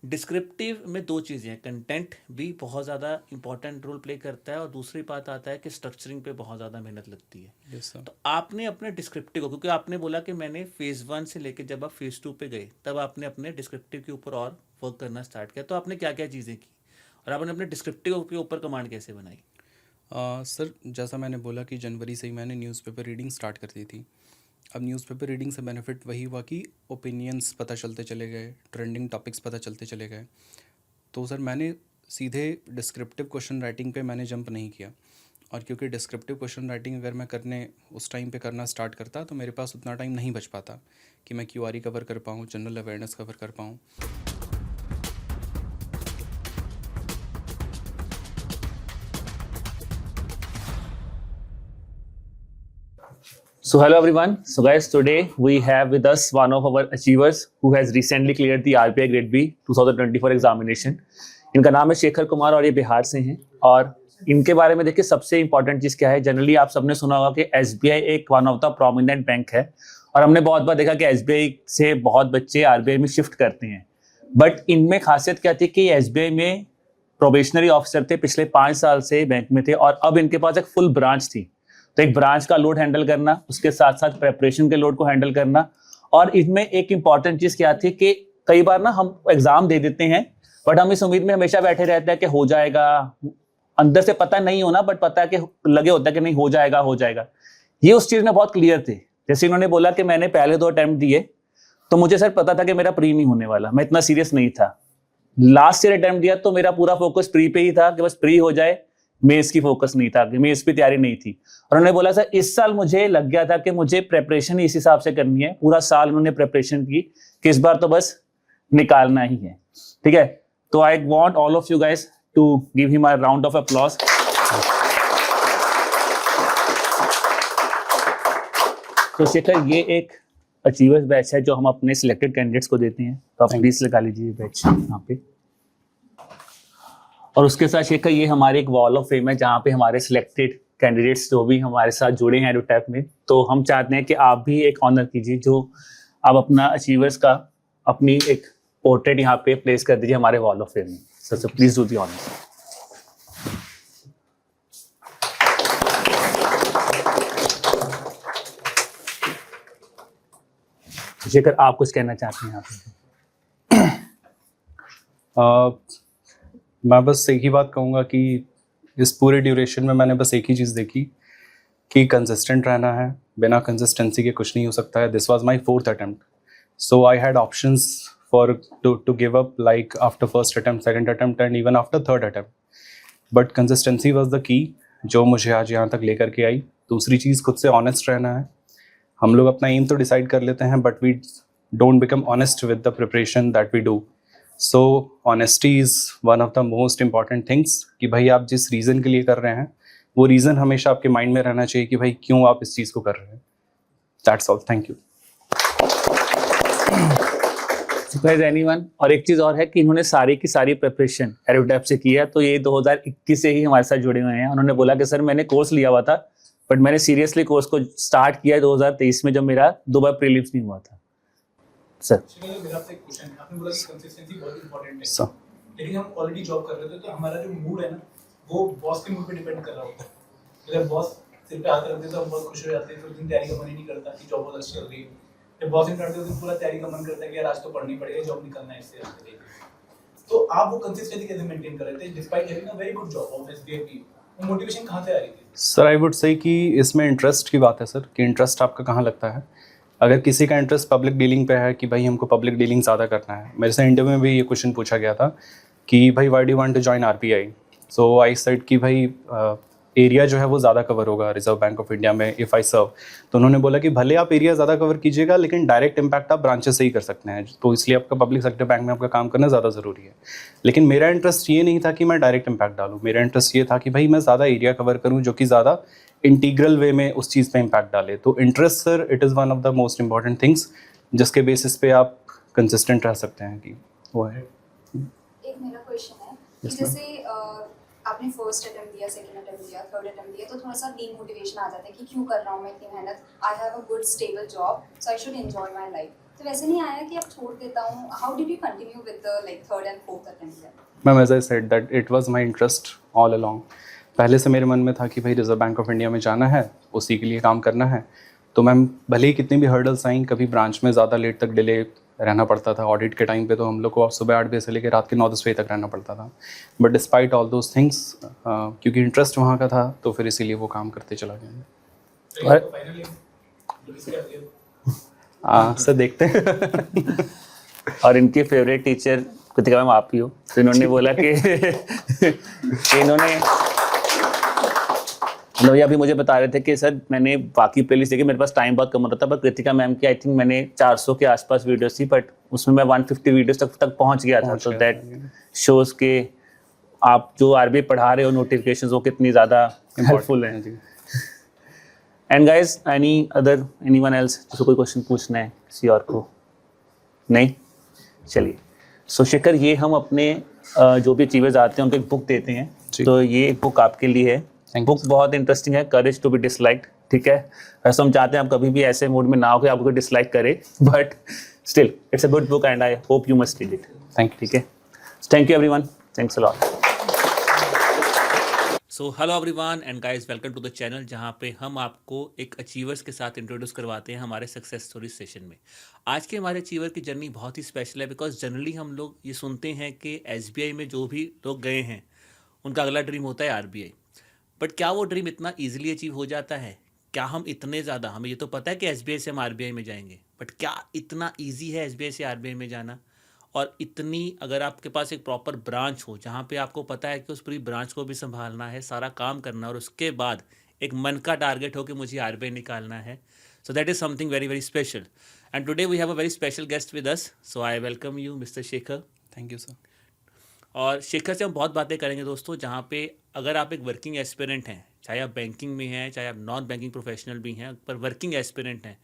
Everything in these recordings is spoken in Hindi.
डिस्क्रिप्टिव में दो चीज़ें हैं, कंटेंट भी बहुत ज़्यादा इंपॉर्टेंट रोल प्ले करता है और दूसरी बात आता है कि स्ट्रक्चरिंग पे बहुत ज़्यादा मेहनत लगती है। Yes sir. तो आपने अपने डिस्क्रिप्टिव को, क्योंकि आपने बोला कि मैंने फेज़ 1 से लेकर जब आप फेज़ 2 पे गए तब आपने अपने डिस्क्रिप्टिव के ऊपर और वर्क करना स्टार्ट किया, तो आपने क्या क्या चीज़ें की और आपने अपने डिस्क्रिप्टिव के ऊपर कमांड कैसे बनाई? सर जैसा मैंने बोला कि जनवरी से ही मैंने न्यूज़पेपर रीडिंग स्टार्ट कर दी थी। अब न्यूज़पेपर रीडिंग से बेनिफिट वही हुआ कि ओपिनियंस पता चलते चले गए, ट्रेंडिंग टॉपिक्स पता चलते चले गए। तो सर मैंने सीधे डिस्क्रिप्टिव क्वेश्चन राइटिंग पे मैंने जंप नहीं किया, और क्योंकि डिस्क्रिप्टिव क्वेश्चन राइटिंग अगर मैं करने उस टाइम पे करना स्टार्ट करता तो मेरे पास उतना टाइम नहीं बच पाता कि मैं क्यूआरई कवर कर पाऊँ, जनरल अवेयरनेस कवर कर पाऊँ। So hello everyone. So guys, today we have with us one of our achievers who has recently cleared the RBI Grade B 2024 examination. इनका नाम है शेखर कुमार और ये बिहार से हैं। और इनके बारे में देखिए सबसे इंपॉर्टेंट चीज़ क्या है, जनरली आप सबने सुना होगा कि SBI एक one of the prominent bank है और हमने बहुत बार देखा कि SBI से बहुत बच्चे RBI में शिफ्ट करते हैं। बट इनमें खासियत क्या थी कि SBI में प्रोबेशनरी ऑफिसर थे, पिछले 5 साल से बैंक में थे और अब इनके पास एक फुल ब्रांच थी। तो एक ब्रांच का लोड हैंडल करना, उसके साथ साथ प्रेपरेशन के लोड को हैंडल करना। और इसमें एक इंपॉर्टेंट चीज क्या थी कि कई बार ना हम एग्जाम दे देते हैं बट हम इस उम्मीद में हमेशा बैठे रहते हैं कि हो जाएगा, अंदर से पता नहीं होना बट पता है कि लगे होता है कि नहीं हो जाएगा हो जाएगा। ये उस चीज में बहुत क्लियर थे। जैसे इन्होंने बोला कि मैंने पहले 2 अटेम्प्ट दिए तो मुझे सर पता था कि मेरा प्री नहीं होने वाला, मैं इतना सीरियस नहीं था। लास्ट ईयर अटेम्प्ट दिया तो मेरा पूरा फोकस प्री पे ही था कि बस प्री हो जाए, मेंस की फोकस नहीं था, कि मेंस की तैयारी नहीं थी। और उन्होंने बोला सर इस साल मुझे लग गया था कि मुझे प्रेपरेशन इस हिसाब से करनी है, पूरा साल उन्होंने प्रेपरेशन की कि इस बार तो बस निकालना ही है। ठीक है, तो I want all of you guys to give him a round of applause. तो शेखर ये एक अचीवर्स बैच है जो हम अपने सिलेक्टेड कैंडिडेट्स को देते हैं, तो आप प्लीज लगा लीजिए बैच यहाँ पे। और उसके साथ शेखर ये हमारे एक वॉल ऑफ फेम है जहाँ पे हमारे सिलेक्टेड कैंडिडेट्स जो भी हमारे साथ जुड़े हैं एडोटैप में, तो हम चाहते हैं कि आप भी एक ऑनर कीजिए, जो आप अपना अचीवर्स का अपनी एक पोर्ट्रेट यहाँ पे प्लेस कर दीजिए हमारे वॉल ऑफ फेम में। Sir please do the honour. Shekhar आप कुछ कहना चाहते हैं यहाँ पे? मैं बस एक ही बात कहूँगा कि इस पूरे ड्यूरेशन में मैंने बस एक ही चीज़ देखी कि कंसिस्टेंट रहना है, बिना कंसिस्टेंसी के कुछ नहीं हो सकता है। This was my 4th attempt, so I had options for to give up like after first attempt, second attempt and even after third attempt, but consistency was the key जो मुझे आज यहाँ तक लेकर के आई। दूसरी चीज़, खुद से ऑनेस्ट रहना है। हम लोग अपना एम तो डिसाइड कर लेते हैं but we don't become honest with the preparation that we do. So honesty is one of the most important things कि भाई आप जिस रीज़न के लिए कर रहे हैं वो रीज़न हमेशा आपके माइंड में रहना चाहिए कि भाई क्यों आप इस चीज़ को कर रहे हैं। That's all, thank you. Anyone? और एक चीज और है कि इन्होंने सारी की सारी प्रिपरेशन एडोटैप से की है, तो ये 2021 से ही हमारे साथ जुड़े हुए हैं। उन्होंने बोला कि सर मैंने कोर्स लिया हुआ था बट मैंने सीरियसली कोर्स को स्टार्ट किया 2023 में जब मेरा 2 बार प्रीलिम्स नहीं हुआ था। सर मेरा आपसे एक क्वेश्चन है, आपने बोला कि कंसिस्टेंसी बहुत इंपॉर्टेंट है सर, लेकिन हम ऑलरेडी जॉब कर रहे थे तो हमारा जो मूड है ना वो बॉस के मूड पे डिपेंड कर रहा होता है। अगर बॉस सिर पे हाथ रख दे तो हम बहुत खुश हो जाते हैं, फिर दिन तैयारी का मन ही नहीं करता कि जॉब बहुत अच्छी चल रही है। जब बॉस ने काट दे तो पूरा तैयारी का मन करता है कि यार आज तो पढ़नी पड़ेगी, जॉब निकलना है इससे आगे। तो आप वो कंसिस्टेंसी कैसे मेंटेन कर रहे थे despite having a very good job of SBI? वो मोटिवेशन कहाँ से आ रही थी? सर आई वुड से कि इसमें इंटरेस्ट की बात है सर, कि इंटरेस्ट आपका कहाँ लगता है। अगर किसी का इंटरेस्ट पब्लिक डीलिंग पे है कि भाई हमको पब्लिक डीलिंग ज़्यादा करना है, मेरे से इंटरव्यू में भी ये क्वेश्चन पूछा गया था कि भाई why do you want to join RBI. So I said कि भाई एरिया जो है वो ज़्यादा कवर होगा रिजर्व बैंक ऑफ इंडिया में इफ़ आई सर्व। तो उन्होंने बोला कि भले आप एरिया ज़्यादा कवर कीजिएगा लेकिन डायरेक्ट इम्पैक्ट आप ब्रांचेस से ही कर सकते हैं, तो इसलिए आपका पब्लिक सेक्टर बैंक में आपका काम करना ज़्यादा ज़रूरी है। लेकिन मेरा इंटरेस्ट ये नहीं था कि मैं डायरेक्ट इम्पैक्ट डालूँ, मेरा इंटरेस्ट ये था कि भाई मैं ज़्यादा एरिया कवर करूँ जो कि ज़्यादा इंटीग्रल वे में उस चीज़ पे इम्पैक्ट डाले। तो interest sir it is one of the most important things जिसके बेसिस पे आप कंसिस्टेंट रह सकते हैं कि वो है। एक मेरा क्वेश्चन है कि जैसे आपने फर्स्ट अटेम्प्ट दिया, सेकंड अटेम्प्ट दिया, थर्ड अटेम्प्ट दिया, तो थोड़ा सा डीमोटिवेशन आ जाता है कि क्यों कर रहा हूँ मैं इतनी मेहनत, I have a good stable job so I should enjoy my life. तो वैसे नहीं आया कि अब छोड़ देता हूँ? How did you continue with the like third and fourth attempt? Ma'am as I said that it was my interest all along. पहले से मेरे मन में था कि भाई रिजर्व बैंक ऑफ इंडिया में जाना है, उसी के लिए काम करना है। तो मैम भले ही कितनी भी हर्डल्स आई, कभी ब्रांच में ज़्यादा लेट तक डिले रहना पड़ता था। ऑडिट के टाइम पे तो हम लोग को सुबह 8 बजे से लेकर रात के 9-10 बजे तक रहना पड़ता था। But despite all those things, क्योंकि इंटरेस्ट वहाँ का था, तो फिर इसीलिए वो काम करते चला गया। तो फाइनली पुलिस क्या किया? सर देखते हैं। और इनके फेवरेट टीचर कृतिका मैम आप ही हो, तो इन्होंने बोला कि इन्होंने मतलब ये अभी मुझे बता रहे थे कि सर मैंने बाकी प्लेलिस्ट देखी, मेरे पास टाइम बहुत कम होता था, पर कृतिका मैम की आई थिंक मैंने 400 के आसपास वीडियोस थी, बट उसमें मैं 150 वीडियोस तक पहुंच गया था। तो दैट शोज के आप जो आरबीआई पढ़ा रहे हो नोटिफिकेशंस वो कितनी ज़्यादा हेल्पफुल है। एंड गाइज एनीवन एल्स जिसको कोई क्वेश्चन पूछना है किसी और को? नहीं, चलिए। सो शेखर, ये हम अपने जो भी अचीवर्स आते हैं उनको एक बुक देते हैं, तो ये बुक आपके लिए है। बुक बहुत इंटरेस्टिंग है, करेज टू बी डिसलाइक्ड, ठीक है। वैसे हम चाहते हैं आप कभी भी ऐसे मूड में ना हो कि आपको डिसलाइक करे, but still it's a good book and I hope you must read it. ठीक है, thank you everyone, thanks a lot. So hello everyone and guys, welcome to the channel, जहां पे हम आपको एक अचीवर्स के साथ इंट्रोड्यूस करवाते हैं हमारे सक्सेस स्टोरी सेशन में। आज के हमारे अचीवर की जर्नी बहुत ही स्पेशल है, बिकॉज जनरली हम लोग ये सुनते हैं कि एसबीआई में जो भी लोग गए हैं उनका अगला ड्रीम होता है आरबीआई। बट क्या वो ड्रीम इतना ईजिली अचीव हो जाता है? क्या हम इतने ज़्यादा, हमें ये तो पता है कि एसबीआई से हम आरबीआई में जाएंगे, बट क्या इतना ईजी है एसबीआई से आरबीआई में जाना? और इतनी, अगर आपके पास एक प्रॉपर ब्रांच हो जहाँ पे आपको पता है कि उस पूरी ब्रांच को भी संभालना है, सारा काम करना है, और उसके बाद एक मन का टारगेट हो कि मुझे आरबीआई निकालना है, so that is something very very special. And today we have a very special guest with us, so I welcome you mister Shekhar. Thank you sir. और शेखर से हम बहुत बातें करेंगे दोस्तों, जहाँ पे अगर आप एक वर्किंग एस्पिरेंट हैं, चाहे आप बैंकिंग में हैं, चाहे आप नॉन बैंकिंग प्रोफेशनल भी हैं, पर वर्किंग एस्पिरेंट हैं,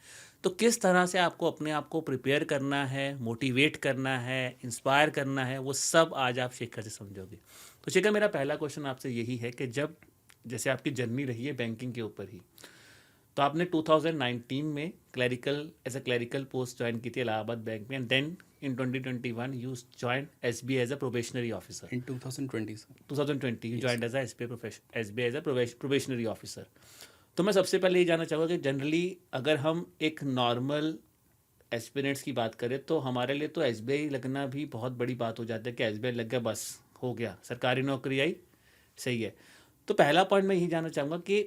तो किस तरह से आपको अपने आप को प्रिपेयर करना है, मोटिवेट करना है, इंस्पायर करना है, वो सब आज आप शेखर से समझोगे। तो शेखर, मेरा पहला क्वेश्चन आपसे यही है कि जब जैसे आपकी जर्नी रही है बैंकिंग के ऊपर ही, तो आपने 2019 में as a clerical post join की थी इलाहाबाद बैंक में, and then in 2021 you joined SBI as a probationary officer. In 2020 sir. 2020 you joined as a SBI as a probationary officer. तो मैं सबसे पहले ये जानना चाहूँगा कि जनरली अगर हम एक नॉर्मल एस्पिरेंट्स की बात करें तो हमारे लिए तो SBI लगना भी बहुत बड़ी बात हो जाती है कि SBI लग गया, बस हो गया, सरकारी नौकरी आई, सही है। तो पहला पॉइंट मैं यही जानना चाहूँगा कि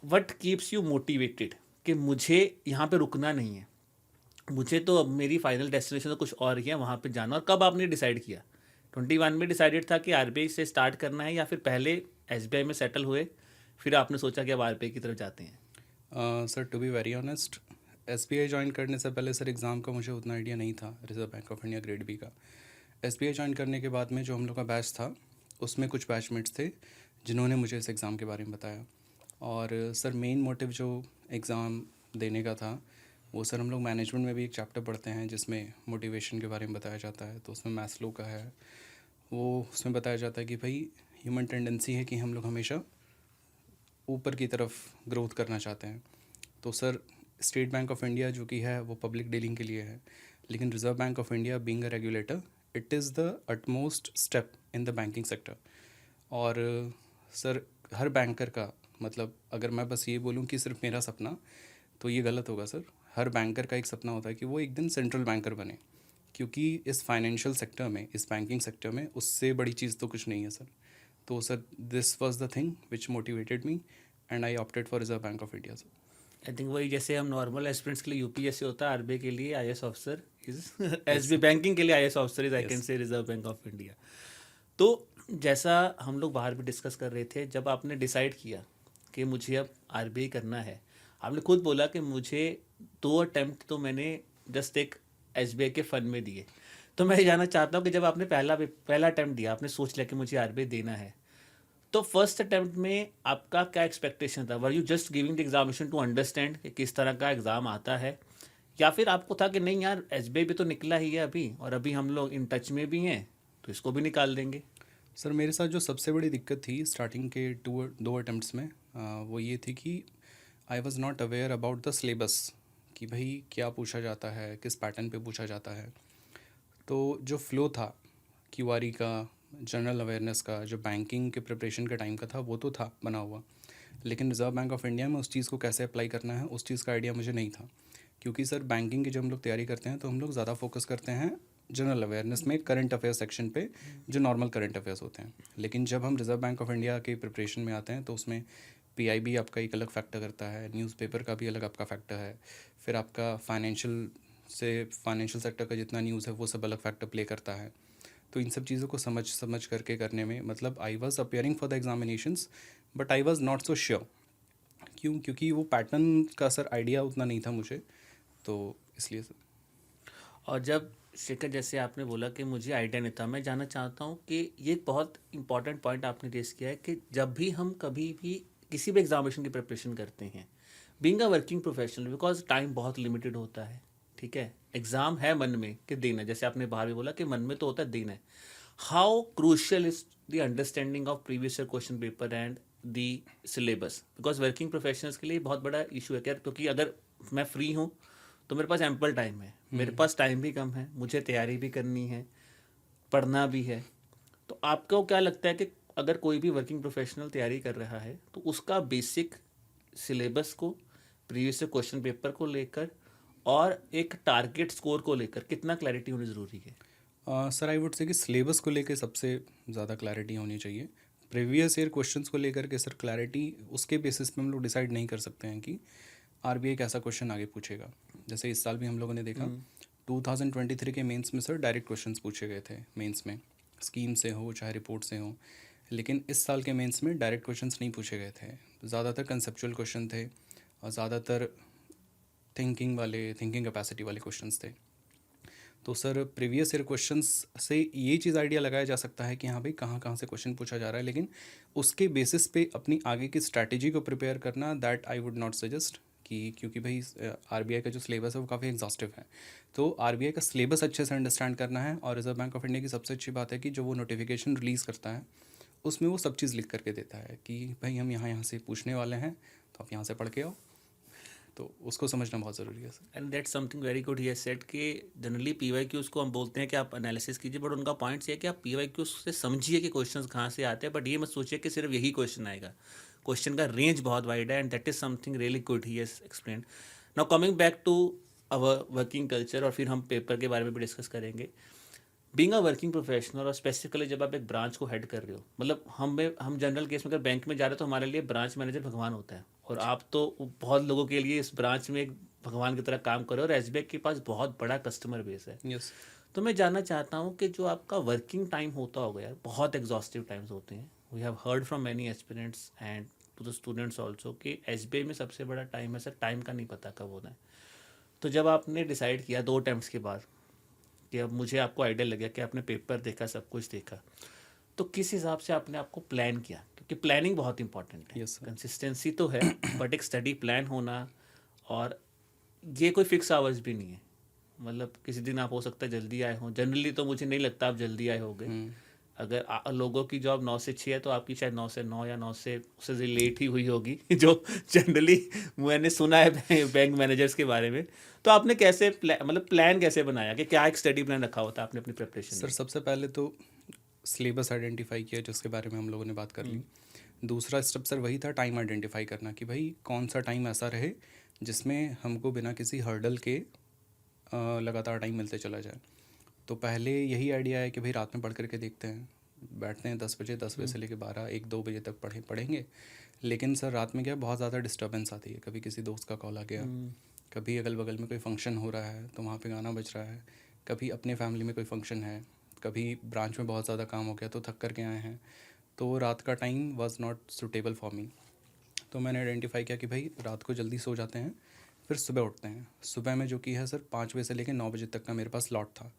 व्हाट कीप्स यू मोटिवेटेड कि मुझे यहाँ पे रुकना नहीं है, मुझे तो अब मेरी फाइनल डेस्टिनेशन तो कुछ और ही है, वहाँ पे जाना। और कब आपने डिसाइड किया? 21 में डिसाइडेड था कि आरबीआई से स्टार्ट करना है, या फिर पहले एसबीआई में सेटल हुए फिर आपने सोचा कि अब आरबीआई की तरफ जाते हैं? Sir to be very honest, SBI join करने से पहले सर एग्ज़ाम का मुझे उतना आइडिया नहीं था, Reserve Bank of India grade B का। एसबीआई ज्वाइन करने के बाद में जो हम लोग का बैच था उसमें कुछ बैचमेट्स थे जिन्होंने मुझे इस एग्ज़ाम के बारे में बताया। और सर मेन मोटिव जो एग्ज़ाम देने का था वो सर हम लोग मैनेजमेंट में भी एक चैप्टर पढ़ते हैं जिसमें मोटिवेशन के बारे में बताया जाता है, तो उसमें मैस्लो का है, वो उसमें बताया जाता है कि भाई ह्यूमन टेंडेंसी है कि हम लोग हमेशा ऊपर की तरफ ग्रोथ करना चाहते हैं। तो sir state bank of India जो कि है वो पब्लिक डीलिंग के लिए है, लेकिन reserve Bank of India being a regulator it is the utmost step in the banking sector. और सर हर बैंकर का मतलब, अगर मैं बस ये बोलूँ कि सिर्फ मेरा सपना, तो ये गलत होगा सर। हर बैंकर का एक सपना होता है कि वो एक दिन सेंट्रल बैंकर बने, क्योंकि इस फाइनेंशियल सेक्टर में, इस बैंकिंग सेक्टर में उससे बड़ी चीज़ तो कुछ नहीं है सर। तो sir this was the thing which motivated me and I opted for reserve Bank of India sir. I think वही, जैसे हम नॉर्मल एस्पिरेंट्स के लिए यूपीएससी होता है, आरबीआई के लिए IAS officer is SB banking के लिए IAS officer is, I can say, reserve Bank of India. तो जैसा हम लोग बाहर भी डिस्कस कर रहे थे, जब आपने डिसाइड किया कि मुझे अब आरबीआई करना है, आपने खुद बोला कि मुझे 2 अटैम्प्ट तो मैंने जस्ट एक एसबीआई के फंड में दिए। तो मैं ये जानना चाहता हूँ कि जब आपने पहला अटैम्प्ट दिया, आपने सोच लिया कि मुझे आरबीआई देना है, तो फर्स्ट अटैम्प्ट में आपका क्या एक्सपेक्टेशन था? Were you just giving the examination to understand कि किस तरह का एग्ज़ाम आता है, या फिर आपको था कि नहीं यार एसबीआई भी तो निकला ही है अभी, और अभी हम लोग इन टच में भी हैं तो इसको भी निकाल देंगे? सर मेरे साथ जो सबसे बड़ी दिक्कत थी स्टार्टिंग के 2 अटैम्प्ट्स में, वो ये थी कि I was not aware about the syllabus कि भाई क्या पूछा जाता है, किस पैटर्न पे पूछा जाता है। तो जो फ़्लो था क्यूआरई का, जनरल अवेयरनेस का, जो बैंकिंग के प्रिपरेशन के टाइम का था, वो तो था बना हुआ, लेकिन रिज़र्व बैंक ऑफ इंडिया में उस चीज़ को कैसे अप्लाई करना है उस चीज़ का आइडिया मुझे नहीं था। क्योंकि सर बैंकिंग की जब हम लोग तैयारी करते हैं तो हम लोग ज़्यादा फोकस करते हैं जनरल अवेयरनेस में, करंट अफेयर्स सेक्शन पे, जो नॉर्मल करंट अफेयर्स होते हैं। लेकिन जब हम रिज़र्व बैंक ऑफ इंडिया के प्रिपरेशन में आते हैं तो उसमें पीआईबी आपका एक अलग फैक्टर करता है, न्यूज़पेपर का भी अलग आपका फैक्टर है, फिर आपका फाइनेंशियल सेक्टर का जितना न्यूज़ है वो सब अलग फैक्टर प्ले करता है। तो इन सब चीज़ों को समझ करके करने में, मतलब I was appearing for the examinations but I was not so sure. क्योंकि वो पैटर्न का सर आइडिया उतना नहीं था मुझे, तो इसलिए सर। और जब शेखर, जैसे आपने बोला कि मुझे आइडिया नहीं था, मैं जानना चाहता हूँ कि ये एक बहुत इंपॉर्टेंट पॉइंट आपने रेस किया है कि जब भी हम कभी भी किसी भी एग्जामिनेशन की प्रिपरेशन करते हैं, being a working professional, because time बहुत लिमिटेड होता है, ठीक है, एग्ज़ाम है मन में कि दिन है, जैसे आपने बाहर भी बोला कि मन में तो होता है दिन है। How crucial is the understanding of previous year question paper and the syllabus, because working professionals के लिए बहुत बड़ा इशू है क्या, क्योंकि अगर मैं फ्री हूँ तो मेरे पास एम्पल टाइम है, मेरे पास टाइम भी कम है, मुझे तैयारी भी करनी है, पढ़ना भी है। तो आपको क्या लगता है कि अगर कोई भी वर्किंग प्रोफेशनल तैयारी कर रहा है तो उसका बेसिक सिलेबस को, प्रीवियस से क्वेश्चन पेपर को लेकर और एक टारगेट स्कोर को लेकर कितना क्लैरिटी होनी ज़रूरी है? सर आई वुड से कि सिलेबस को लेकर सबसे ज़्यादा क्लैरिटी होनी चाहिए। प्रीवियस ईयर क्वेश्चंस को लेकर के सर क्लैरिटी उसके बेसिस पे हम लोग डिसाइड नहीं कर सकते हैं कि आरबीआई कैसा क्वेश्चन आगे पूछेगा। जैसे इस साल भी हम लोगों ने देखा 2023 के मेंस में सर डायरेक्ट क्वेश्चंस पूछे गए थे मेंस में, स्कीम से हो चाहे रिपोर्ट से हो। लेकिन इस साल के मेंस में डायरेक्ट क्वेश्चंस नहीं पूछे गए थे, ज़्यादातर कंसेप्चुअल क्वेश्चन थे और ज़्यादातर थिंकिंग कैपेसिटी वाले क्वेश्चंस थे। तो सर प्रीवियस ईयर क्वेश्चंस से ये चीज़ आइडिया लगाया जा सकता है कि हाँ भाई कहाँ कहाँ से क्वेश्चन पूछा जा रहा है, लेकिन उसके बेसिस पे अपनी आगे की स्ट्रैटेजी को प्रिपेयर करना, that I would not suggest. क्योंकि भाई आरबीआई का जो सिलेबस है वो काफ़ी एग्जॉस्टिव है, तो आरबीआई का सिलेबस अच्छे से अंडरस्टैंड करना है। और रिजर्व बैंक ऑफ इंडिया की सबसे अच्छी बात है कि जो वो नोटिफिकेशन रिलीज़ करता है उसमें वो सब चीज़ लिख करके देता है कि भाई हम यहाँ से पूछने वाले हैं, तो आप यहाँ से पढ़ के आओ। तो उसको समझना बहुत ज़रूरी है sir. And that something very good he set कि जनरली पीवाईक्यूज़ को हम बोलते हैं कि आप एनालिसिस कीजिए, बट उनका पॉइंट्स ये है कि आप पीवाईक्यूज़ से समझिए कि क्वेश्चंस कहाँ से आते हैं, बट ये मत सोचिए कि सिर्फ यही क्वेश्चन आएगा। क्वेश्चन का रेंज बहुत वाइड है and that is something really good he has explained. Now coming back to our working culture, और फिर हम पेपर के बारे में भी डिस्कस करेंगे। बीइंग अ वर्किंग प्रोफेशनल और स्पेसिफिकली जब आप एक ब्रांच को हेड कर रहे हो, मतलब हम जनरल केस में अगर बैंक में जा रहे हो तो हमारे लिए ब्रांच मैनेजर भगवान होता है, और आप तो बहुत लोगों के लिए इस ब्रांच में एक भगवान की तरह काम कर रहे हो, और एसबीआई के पास बहुत बड़ा कस्टमर बेस है। यस। तो मैं जानना चाहता हूँ कि जो आपका वर्किंग टाइम होता होगा यार, बहुत एग्जॉस्टिव टाइम्स होते हैं। We have heard from many aspirants and to the students also कि एसबीआई में सबसे बड़ा टाइम है सर, टाइम का नहीं पता कब होना है। तो जब आपने डिसाइड किया 2 अटेम्प्ट्स के बाद कि अब मुझे, आपको आइडिया लग गया कि आपने पेपर देखा, सब कुछ देखा, तो किस हिसाब से आपने आपको प्लान किया? क्योंकि प्लानिंग बहुत इंपॉर्टेंट है। Yes, sir. कंसिस्टेंसी तो है बट एक स्टडी प्लान होना, और ये कोई फिक्स आवर्स भी नहीं है, मतलब किसी दिन आप हो सकता है जल्दी आए हों। जनरली तो मुझे नहीं लगता आप जल्दी आए होंगे। अगर लोगों की जॉब 9 से 6 है तो आपकी शायद 9 से 9 या 9 से उससे लेट ही हुई होगी जो जनरली मैंने सुना है बैंक मैनेजर्स के बारे में। तो आपने कैसे मतलब प्लान कैसे बनाया कि क्या एक स्टडी प्लान रखा होता है आपने अपनी प्रिपरेशन सर में? सबसे पहले तो सिलेबस आइडेंटिफाई किया जिसके बारे में हम लोगों ने बात कर ली। दूसरा स्टेप सर वही था टाइम आइडेंटिफाई करना कि भाई कौन सा टाइम ऐसा रहे जिसमें हमको बिना किसी हर्डल के लगातार टाइम मिलते चला जाए। तो पहले यही आइडिया है कि भाई रात में पढ़ करके देखते हैं, बैठते हैं 10 बजे से लेकर 12-1-2 बजे तक पढ़ेंगे। लेकिन सर रात में क्या बहुत ज़्यादा डिस्टर्बेंस आती है, कभी किसी दोस्त का कॉल आ गया, कभी अगल बगल में कोई फंक्शन हो रहा है तो वहाँ पे गाना बज रहा है, कभी अपने फैमिली में कोई फंक्शन है, कभी ब्रांच में बहुत ज़्यादा काम हो गया तो थक कर के आए हैं, तो रात का time was not suitable for me. तो मैंने आइडेंटिफाई किया कि भाई रात को जल्दी सो जाते हैं, फिर सुबह उठते हैं। सुबह में जो कि है सर 5 बजे से लेकर 9 बजे तक का मेरे पास स्लॉट था।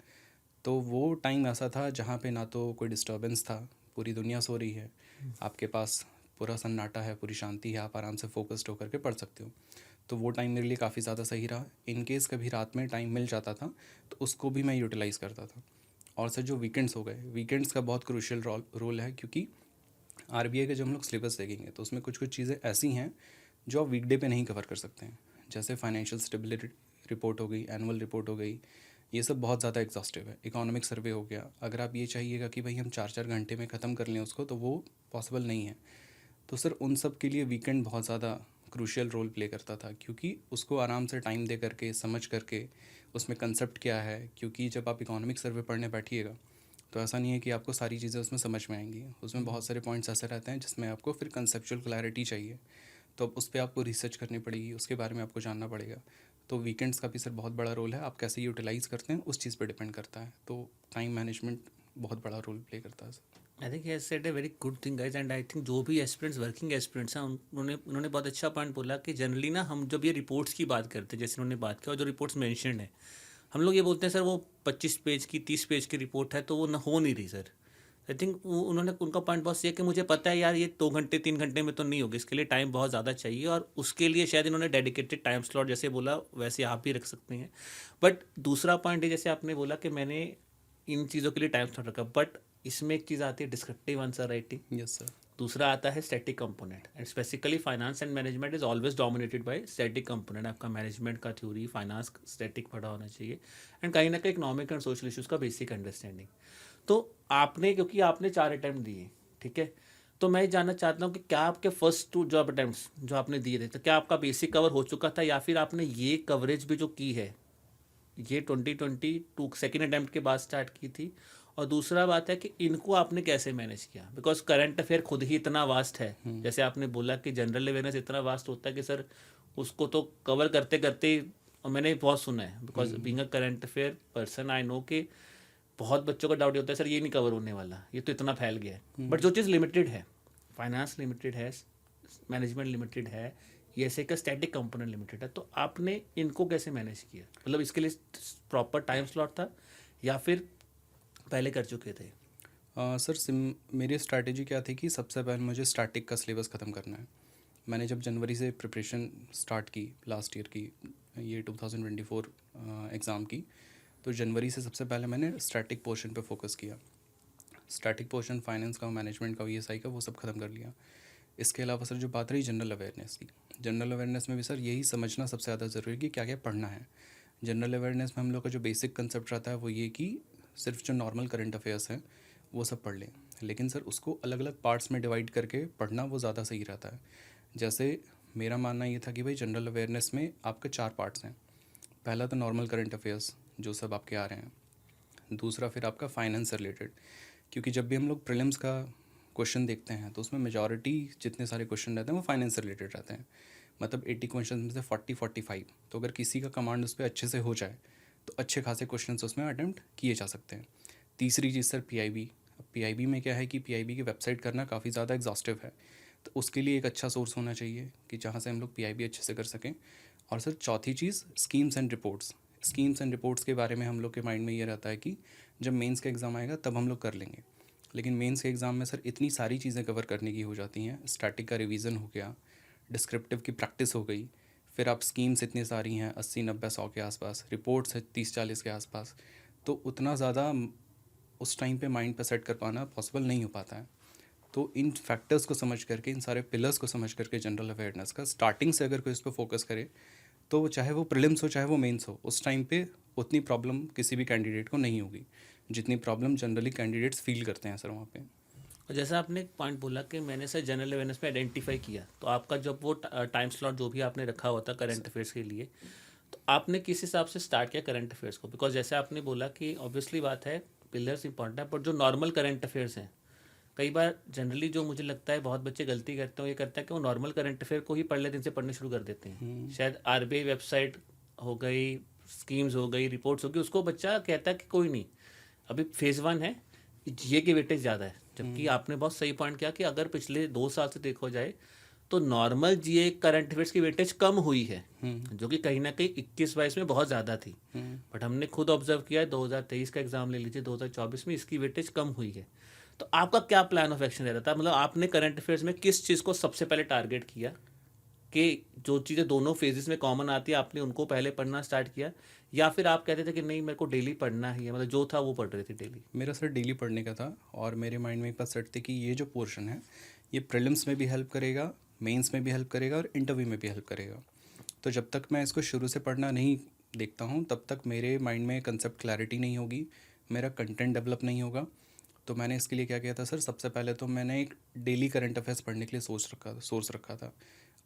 तो वो टाइम ऐसा था जहाँ पे ना तो कोई डिस्टर्बेंस था, पूरी दुनिया सो रही है, आपके पास पूरा सन्नाटा है, पूरी शांति है, आप आराम से फोकस्ड होकर के पढ़ सकते हो। तो वो टाइम मेरे लिए काफ़ी ज़्यादा सही रहा। इन केस कभी रात में टाइम मिल जाता था तो उसको भी मैं यूटिलाइज़ करता था। और सर जो वीकेंड्स हो गए, वीकेंड्स का बहुत क्रूशियल रोल है, क्योंकि आरबीआई का जब हम लोग सिलेबस देखेंगे तो उसमें कुछ कुछ चीज़ें ऐसी हैं जो आप वीकडे पे नहीं कवर कर सकते हैं। जैसे फाइनेंशियल रिपोर्ट हो गई, एनुअल रिपोर्ट हो गई, ये सब बहुत ज़्यादा एग्जॉस्टिव है। इकोनॉमिक सर्वे हो गया, अगर आप ये चाहिएगा कि भाई हम 4-4 घंटे में ख़त्म कर लें उसको, तो वो पॉसिबल नहीं है। तो सर उन सब के लिए वीकेंड बहुत ज़्यादा क्रूशियल रोल प्ले करता था, क्योंकि उसको आराम से टाइम दे करके समझ करके उसमें कंसेप्ट क्या है, क्योंकि जब आप इकोनॉमिक सर्वे पढ़ने बैठिएगा तो ऐसा नहीं है कि आपको सारी चीज़ें उसमें समझ में आएंगी। उसमें बहुत सारे पॉइंट्स ऐसे रहते हैं जिसमें आपको फिर कंसेप्चुअल क्लैरिटी चाहिए, तो अब उस पर आपको रिसर्च करनी पड़ेगी, उसके बारे में आपको जानना पड़ेगा। तो वीकेंड्स का भी सर बहुत बड़ा रोल है, आप कैसे यूटिलाइज़ करते हैं उस चीज़ पे डिपेंड करता है। तो टाइम मैनेजमेंट बहुत बड़ा रोल प्ले करता है sir. I think he has said a very good thing guys, and I think जो भी एस्पिरेंट्स वर्किंग एस्पिरेंट्स हैं उन्होंने बहुत अच्छा पॉइंट बोला कि जनरली ना हम जब ये रिपोर्ट्स की बात करते हैं, जैसे उन्होंने बात किया, और जो रिपोर्ट्स मेंशन्ड है, हम लोग ये बोलते हैं सर वो 25 पेज की 30 पेज की रिपोर्ट है तो वो ना हो नहीं रही सर। आई थिंक उन्होंने उनका पॉइंट बहुत सही है कि मुझे पता है यार ये 2 घंटे 3 घंटे में तो नहीं होगी, इसके लिए टाइम बहुत ज़्यादा चाहिए, और उसके लिए शायद इन्होंने डेडिकेटेड टाइम स्लॉट जैसे बोला वैसे आप भी रख सकते हैं। बट दूसरा पॉइंट है, जैसे आपने बोला कि मैंने इन चीज़ों के लिए टाइम स्लॉट रखा, बट इसमें एक चीज़ आती है descriptive answer writing, yes sir. दूसरा आता है static component, and specifically finance and management is always dominated by static component. आपका मैनेजमेंट का थ्योरी, फाइनेंस स्टैटिक पढ़ा होना चाहिए, एंड कहीं ना कहीं इकोनॉमिक एंड सोशल इश्यूज़ का बेसिक अंडरस्टैंडिंग। तो आपने, क्योंकि आपने 4 अटैम्प्ट दिए, ठीक है, तो मैं जानना चाहता हूँ कि क्या आपके फर्स्ट 2 जॉब अटैम्प्ट्स जो आपने दिए थे, तो क्या आपका बेसिक कवर हो चुका था, या फिर आपने ये कवरेज भी जो की है ये 2022 सेकेंड अटैम्प्ट के बाद स्टार्ट की थी? और दूसरा बात है कि इनको आपने कैसे मैनेज किया, बिकॉज करंट अफेयर खुद ही इतना वास्ट है, जैसे आपने बोला कि जनरल अवेयरनेस इतना वास्ट होता है कि सर उसको तो कवर करते करते, और मैंने बहुत सुना है because being a current affair person I know कि बहुत बच्चों का डाउट होता है सर ये नहीं कवर होने वाला, ये तो इतना फैल गया है। बट जो चीज़ लिमिटेड है, फाइनेंस लिमिटेड है, मैनेजमेंट लिमिटेड है, ये ऐसे का स्टैटिक कंपोनेंट लिमिटेड है, तो आपने इनको कैसे मैनेज किया? मतलब इसके लिए प्रॉपर टाइम स्लॉट था या फिर पहले कर चुके थे? सर मेरी स्ट्रैटेजी क्या थी कि सबसे पहले मुझे स्टैटिक का सिलेबस ख़त्म करना है। मैंने जब जनवरी से प्रिपरेशन स्टार्ट की लास्ट ईयर की, ये 2024 एग्ज़ाम की, तो जनवरी से सबसे पहले मैंने स्टैटिक पोर्शन पे फोकस किया। स्टैटिक पोर्शन फाइनेंस का, मैनेजमेंट का, ईएसआई का, वो सब ख़त्म कर लिया। इसके अलावा सर जो बात रही जनरल अवेयरनेस की, जनरल अवेयरनेस में भी सर यही समझना सबसे ज़्यादा ज़रूरी है कि क्या क्या पढ़ना है। जनरल अवेयरनेस में हम लोग का जो बेसिक कंसेप्ट रहता है वो ये कि सिर्फ जो नॉर्मल करंट अफेयर्स हैं वो सब पढ़ लें, लेकिन सर उसको अलग अलग पार्ट्स में डिवाइड करके पढ़ना वो ज़्यादा सही रहता है। जैसे मेरा मानना ये था कि भाई जनरल अवेयरनेस में आपके 4 पार्ट्स हैं। पहला तो नॉर्मल करंट अफेयर्स जो सब आपके आ रहे हैं, दूसरा फिर आपका फाइनेंस से रिलेटेड, क्योंकि जब भी हम लोग प्रीलिम्स का क्वेश्चन देखते हैं तो उसमें मेजॉरिटी जितने सारे क्वेश्चन रहते हैं वो फाइनेंस से रिलेटेड रहते हैं। मतलब 80 क्वेश्चन में से 40-45, तो अगर किसी का कमांड उस पर अच्छे से हो जाए तो अच्छे खासे क्वेश्चंस उसमें अटेम्प्ट किए जा सकते हैं। तीसरी चीज़ सर पीआईबी। अब पीआईबी में क्या है कि पीआईबी की वेबसाइट करना काफ़ी ज़्यादा एग्जॉस्टिव है, तो उसके लिए एक अच्छा सोर्स होना चाहिए कि जहाँ से हम लोग पीआईबी अच्छे से कर सकें। और सर चौथी चीज़ schemes and reports. Schemes and reports के बारे में हम लोग के माइंड में ये रहता है कि जब मेंस का एग्ज़ाम आएगा तब हम लोग कर लेंगे, लेकिन मेंस के एग्ज़ाम में सर इतनी सारी चीज़ें कवर करने की हो जाती हैं। स्टैटिक का रिवीजन हो गया, डिस्क्रिप्टिव की प्रैक्टिस हो गई, फिर आप स्कीम्स इतनी सारी हैं 80-90-100 के आसपास, रिपोर्ट्स है 30-40 के आसपास, तो उतना ज़्यादा उस टाइम पे माइंड पे सेट कर पाना पॉसिबल नहीं हो पाता है। तो इन फैक्टर्स को समझ करके, इन सारे पिलर्स को समझ करके जनरल अवेयरनेस का स्टार्टिंग से अगर कोई इस पर फोकस करे तो चाहे वो प्रीलिम्स हो चाहे वो मेंस हो, उस टाइम पे उतनी प्रॉब्लम किसी भी कैंडिडेट को नहीं होगी जितनी प्रॉब्लम जनरली कैंडिडेट्स फील करते हैं सर वहाँ पे। और जैसा आपने एक पॉइंट बोला कि मैंने सर जनरल अवेयरनेस में आइडेंटिफाई किया, तो आपका जब वो टाइम स्लॉट जो भी आपने रखा हुआ था करंट अफेयर्स के लिए, तो आपने किस हिसाब से स्टार्ट किया करंट अफेयर्स को? बिकॉज जैसे आपने बोला कि ऑब्वियसली बात है पिलर्स इंपॉर्टेंट है, बट जो नॉर्मल करंट अफेयर्स हैं, कई बार जनरली जो मुझे लगता है बहुत बच्चे गलती करते हैं, ये करते हैं कि वो नॉर्मल करंट अफेयर को ही पढ़ लेते हैं, इनसे पढ़ने शुरू कर देते हैं। शायद आरबीआई वेबसाइट हो गई, स्कीम्स हो गई, रिपोर्ट्स हो गई, उसको बच्चा कहता है कि कोई नहीं, अभी फेज़ 1 है, ये की वेटेज ज़्यादा है। जबकि आपने बहुत सही पॉइंट किया कि अगर पिछले 2 साल से देखो जाए तो नॉर्मल जीए करंट अफेयर्स की वेटेज कम हुई है, जो कि कहीं ना कहीं 21-22 में बहुत ज़्यादा थी। बट हमने खुद ऑब्जर्व किया है 2023 का एग्जाम ले लीजिए, 2024 में इसकी वेटेज कम हुई है। तो आपका क्या प्लान ऑफ एक्शन रहता था? मतलब आपने करंट अफेयर्स में किस चीज़ को सबसे पहले टारगेट किया कि जो चीज़ें दोनों फेजेस में कॉमन आती है आपने उनको पहले पढ़ना स्टार्ट किया, या फिर आप कहते थे कि नहीं मेरे को डेली पढ़ना ही है, मतलब जो था वो पढ़ रहे थे डेली? मेरा सर डेली पढ़ने का था, और मेरे माइंड में एक बात सेट थी कि ये जो पोर्शन है ये प्रीलिम्स में भी हेल्प करेगा, मेंस में भी हेल्प करेगा और इंटरव्यू में भी हेल्प करेगा। तो जब तक मैं इसको शुरू से पढ़ना नहीं देखता हूँ तब तक मेरे माइंड में कंसेप्ट क्लैरिटी नहीं होगी, मेरा कंटेंट डेवलप नहीं होगा। तो मैंने इसके लिए क्या किया था सर, सबसे पहले तो मैंने एक डेली करंट अफेयर्स पढ़ने के लिए सोर्स रखा था।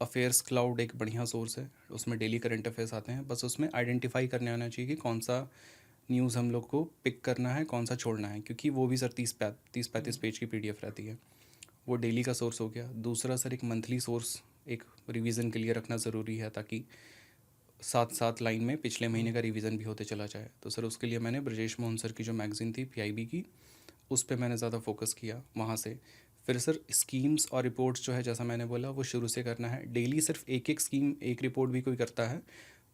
अफेयर्स क्लाउड एक बढ़िया सोर्स है, उसमें डेली करंट अफेयर्स आते हैं। बस उसमें आइडेंटिफाई करने आना चाहिए कि कौन सा न्यूज़ हम लोग को पिक करना है, कौन सा छोड़ना है, क्योंकि वो भी सर 30-35 पेज की PDF रहती है। वो डेली का सोर्स हो गया। दूसरा सर एक मंथली सोर्स एक रिवीजन के लिए रखना ज़रूरी है, ताकि साथ साथ लाइन में पिछले महीने का रिवीजन भी होते चला जाए। तो सर उसके लिए मैंने ब्रजेश मोहन सर की जो मैगज़ीन थी PIB की, उस पे मैंने ज़्यादा फोकस किया वहाँ से। फिर सर स्कीम्स और रिपोर्ट्स जो है, जैसा मैंने बोला, वो शुरू से करना है। डेली सिर्फ एक एक स्कीम एक रिपोर्ट भी कोई करता है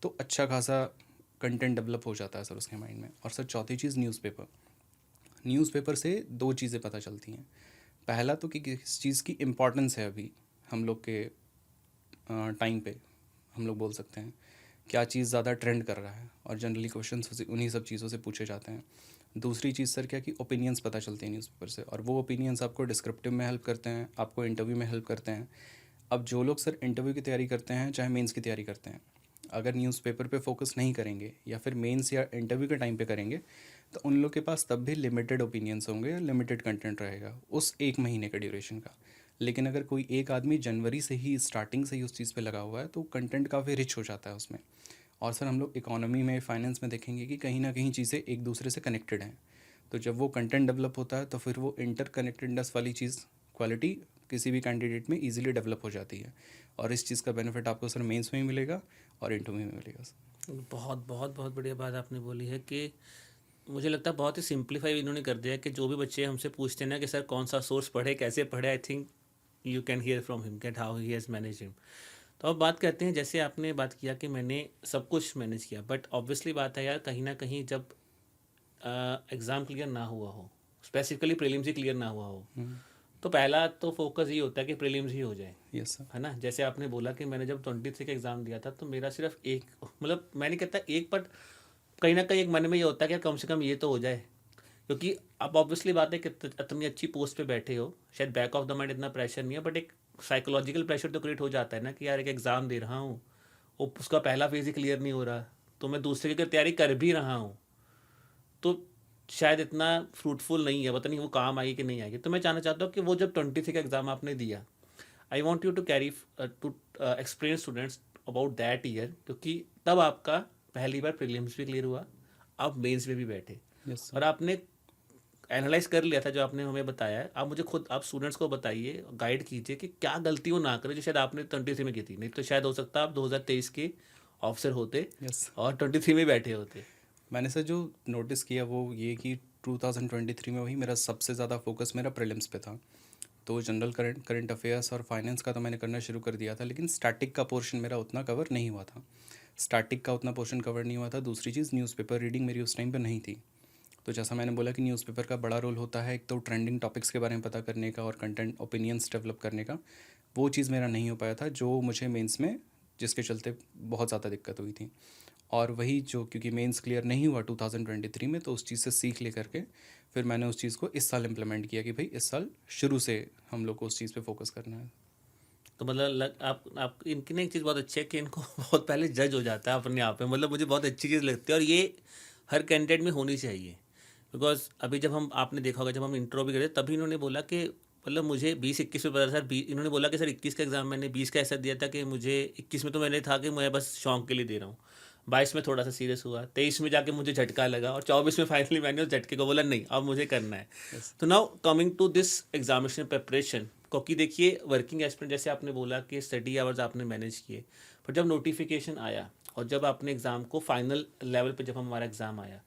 तो अच्छा खासा कंटेंट डेवलप हो जाता है सर उसके माइंड में। और सर चौथी चीज़ न्यूज़पेपर से 2 चीज़ें पता चलती हैं। पहला तो कि किस चीज़ की इम्पोर्टेंस है अभी हम लोग के टाइम पे, हम लोग बोल सकते हैं क्या चीज़ ज़्यादा ट्रेंड कर रहा है, और जनरली क्वेश्चंस उन्हीं सब चीज़ों से पूछे जाते हैं। दूसरी चीज़ सर क्या कि ओपिनियंस पता चलते हैं न्यूज़पेपर से, और वो ओपिनियंस आपको डिस्क्रिप्टिव में हेल्प करते हैं, आपको इंटरव्यू में हेल्प करते हैं। अब जो लोग सर इंटरव्यू की तैयारी करते हैं, चाहे मेंस की तैयारी करते हैं, अगर न्यूज़पेपर पे फोकस नहीं करेंगे या फिर मेंस या इंटरव्यू के टाइम पे करेंगे, तो उन लोग के पास तब भी लिमिटेड ओपिनियंस होंगे या लिमिटेड कंटेंट रहेगा उस 1 महीने का ड्यूरेशन का। लेकिन अगर कोई एक आदमी जनवरी से ही, स्टार्टिंग से ही उस चीज़ पे लगा हुआ है, तो कंटेंट काफ़ी रिच हो जाता है उसमें। और सर हम लोग इकोनॉमी में, फाइनेंस में देखेंगे कि कहीं ना कहीं चीज़ें एक दूसरे से कनेक्टेड हैं। तो जब वो कंटेंट डेवलप होता है तो फिर वो इंटरकनेक्टेडनेस वाली चीज़, क्वालिटी किसी भी कैंडिडेट में इजीली डेवलप हो जाती है। और इस चीज़ का बेनिफिट आपको सर मेंस में भी मिलेगा और इंटरव्यू में मिलेगा सर। बहुत बहुत बहुत बढ़िया बात आपने बोली है कि मुझे लगता है बहुत ही सिंप्लीफाई इन्होंने कर दिया है कि जो भी बच्चे हमसे पूछते हैं ना कि सर कौन सा सोर्स पढ़े, कैसे पढ़े, I think you can hear from him cat how he has manage him. तो अब बात करते हैं, जैसे आपने बात किया कि मैंने सब कुछ मैनेज किया, बट ऑब्वियसली बात है यार, कहीं ना कहीं जब एग्ज़ाम क्लियर ना हुआ हो, स्पेसिफिकली प्रीलिम्स ही क्लियर ना हुआ हो, तो पहला तो फोकस ये होता है कि प्रीलिम्स ही हो जाए, यस सर। है ना। जैसे आपने बोला कि मैंने जब 23 का एग्ज़ाम दिया था तो मेरा सिर्फ एक, मतलब मैं नहीं कहता एक, बट कहीं ना कहीं एक मन में ये होता है कि कम से कम ये तो हो जाए, क्योंकि अब ऑब्वियसली बात है कि इतनी अच्छी पोस्ट पे बैठे हो, शायद बैक ऑफ द माइंड इतना प्रेशर नहीं है, बट एक साइकोलॉजिकल प्रेशर तो क्रिएट हो जाता है ना कि यार एक एग्ज़ाम दे रहा हूँ, उसका पहला फेज ही क्लियर नहीं हो रहा, तो मैं दूसरे की तैयारी कर भी रहा हूँ, तो शायद इतना फ्रूटफुल नहीं है, पता नहीं वो काम आएगी कि नहीं आएगी। तो मैं जानना चाहता हूँ कि वो जब 23 का एग्ज़ाम आपने दिया, I want you to carry to experience students about that year, क्योंकि तब आपका पहली बार प्रीलिम्स भी क्लियर हुआ, आप मेंस में भी बैठे, यस और सर। आपने एनालाइज कर लिया था जो आपने हमें बताया है। आप मुझे खुद, आप स्टूडेंट्स को बताइए, गाइड कीजिए कि क्या गलती वो ना करे जो शायद आपने 23 में की थी, नहीं तो शायद हो सकता आप 2023 के ऑफिसर होते यस और 23 में बैठे होते। मैंने सर जो नोटिस किया वो ये कि 2023 में वही मेरा सबसे ज़्यादा फोकस मेरा प्रीलिम्स पे था। तो जनरल करंट अफेयर्स और फाइनेंस का तो मैंने करना शुरू कर दिया था, लेकिन स्टैटिक का पोर्शन मेरा उतना कवर नहीं हुआ था। स्टैटिक का उतना पोर्शन कवर नहीं हुआ था। दूसरी चीज़, न्यूज़पेपर रीडिंग मेरी उस टाइम पे नहीं थी। तो जैसा मैंने बोला कि न्यूज़पेपर का बड़ा रोल होता है एक तो ट्रेंडिंग टॉपिक्स के बारे में पता करने का और कंटेंट ओपिनियंस डेवलप करने का, वो चीज़ मेरा नहीं हो पाया था, जो मुझे मेंस में, जिसके चलते बहुत ज़्यादा दिक्कत हुई थी। और वही जो, क्योंकि मेंस क्लियर नहीं हुआ 2023 में, तो उस चीज़ से सीख ले करके फिर मैंने उस चीज़ को इस साल इम्प्लीमेंट किया कि भाई इस साल शुरू से हम लोग को उस चीज़ पे फोकस करना है। तो मतलब आप इनकी ना एक चीज़ बहुत अच्छी है कि इनको बहुत पहले जज हो जाता है अपने आप में, मतलब मुझे बहुत अच्छी चीज़ लगती है, और ये हर कैंडिडेट में होनी चाहिए। बिकॉज अभी जब हम, आपने देखा होगा जब हम इंट्रो भी करे तभी इन्होंने बोला कि मतलब मुझे 20-21 में पता सर, इन्होंने बोला कि सर 21 का एग्ज़ाम मैंने 20 का ऐसा दिया था कि मुझे 21 में तो मैंने था कि मैं बस शौक के लिए दे रहा हूँ, 22 में थोड़ा सा सीरियस हुआ, 23 में जाके मुझे झटका लगा, और 24 में फाइनली मैंने उस झटके को बोला नहीं अब मुझे करना है। तो now coming to this examination preparation, क्योंकि देखिए वर्किंग एस्पिरेंट, जैसे आपने बोला कि स्टडी आवर्स आपने मैनेज किए, पर जब नोटिफिकेशन आया और जब आपने एग्ज़ाम को फाइनल लेवल पे जब हमारा एग्ज़ाम आया,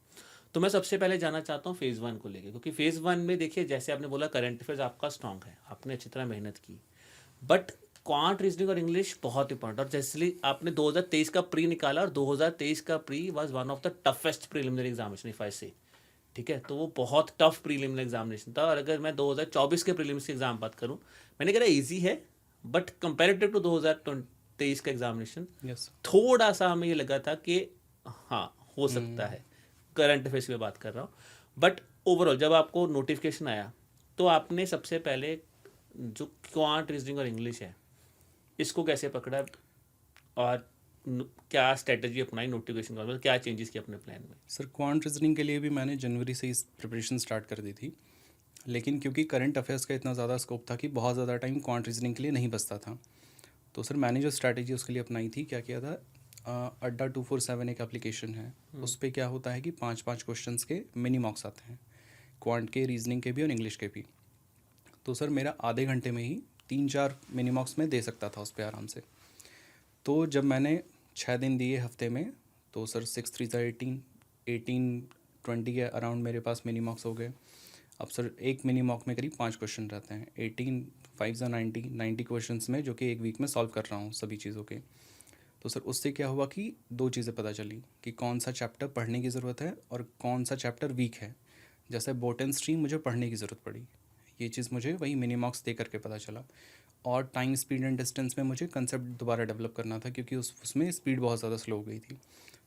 तो मैं सबसे पहले जानना चाहता हूँ फेज़ 1 को लेके, क्योंकि फेज़ 1 में देखिए जैसे आपने बोला करंट अफेयर्स आपका स्ट्रॉन्ग है, आपने अच्छी तरह मेहनत की, बट क्वांट, रीजनिंग और इंग्लिश बहुत इंपॉर्टेंट, और जैसे आपने 2023 का प्री निकाला, और 2023 का pre was one of the toughest preliminary examination if I से, ठीक है, तो वो बहुत टफ प्रीलिमिनरी एग्जामिनेशन था। और अगर मैं 2024 के प्रीलिम्स की एग्जाम बात करूँ, मैंने कहा ईजी है, बट कंपेरेटिव टू 2023 का एग्जामिनेशन यस थोड़ा सा हमें ये लगा था कि हाँ हो सकता है, करंट अफेयर्स की बात कर रहा हूँ। बट ओवरऑल जब आपको नोटिफिकेशन आया तो आपने सबसे पहले जो क्वांट, रीजनिंग और इंग्लिश है इसको कैसे पकड़ा, और क्या स्ट्रेटजी अपनाई नोटिफिकेशन का, मतलब क्या चेंजेस किए अपने प्लान में? सर क्वांट रीजनिंग के लिए भी मैंने जनवरी से इस प्रिपरेशन स्टार्ट कर दी थी, लेकिन क्योंकि करंट अफेयर्स का इतना ज़्यादा स्कोप था कि बहुत ज़्यादा टाइम क्वांट रीजनिंग के लिए नहीं बचता था। तो सर मैंने जो स्ट्रैटेजी उसके लिए अपनाई थी, क्या किया था, अड्डा 247 एक एप्लीकेशन है, उस पर क्या होता है कि 5-5 क्वेश्चंस के मिनी मॉक्स आते हैं, क्वांट के, रीजनिंग के भी और इंग्लिश के भी। तो सर मेरा आधे घंटे में ही 3-4 मिनी मॉक्स में दे सकता था उस पर आराम से। तो जब मैंने 6 दिन दिए हफ्ते में, तो सर 6 3 18 18-20 के अराउंड मेरे पास मिनी मॉक्स हो गए। अब सर एक मिनी मॉक में करीब 5 क्वेश्चन रहते हैं, 18 5 90 क्वेश्चंस में, जो कि एक वीक में सॉल्व कर रहा हूँ सभी चीज़ों के। तो सर उससे क्या हुआ कि 2 चीज़ें पता चली कि कौन सा चैप्टर पढ़ने की ज़रूरत है और कौन सा चैप्टर वीक है। जैसे बोटन स्ट्रीम मुझे पढ़ने की ज़रूरत पड़ी, ये चीज़ मुझे वही मिनी मॉक्स दे करके पता चला। और टाइम स्पीड एंड डिस्टेंस में मुझे कंसेप्ट दोबारा डेवलप करना था, क्योंकि उसमें स्पीड बहुत ज़्यादा स्लो हो गई थी।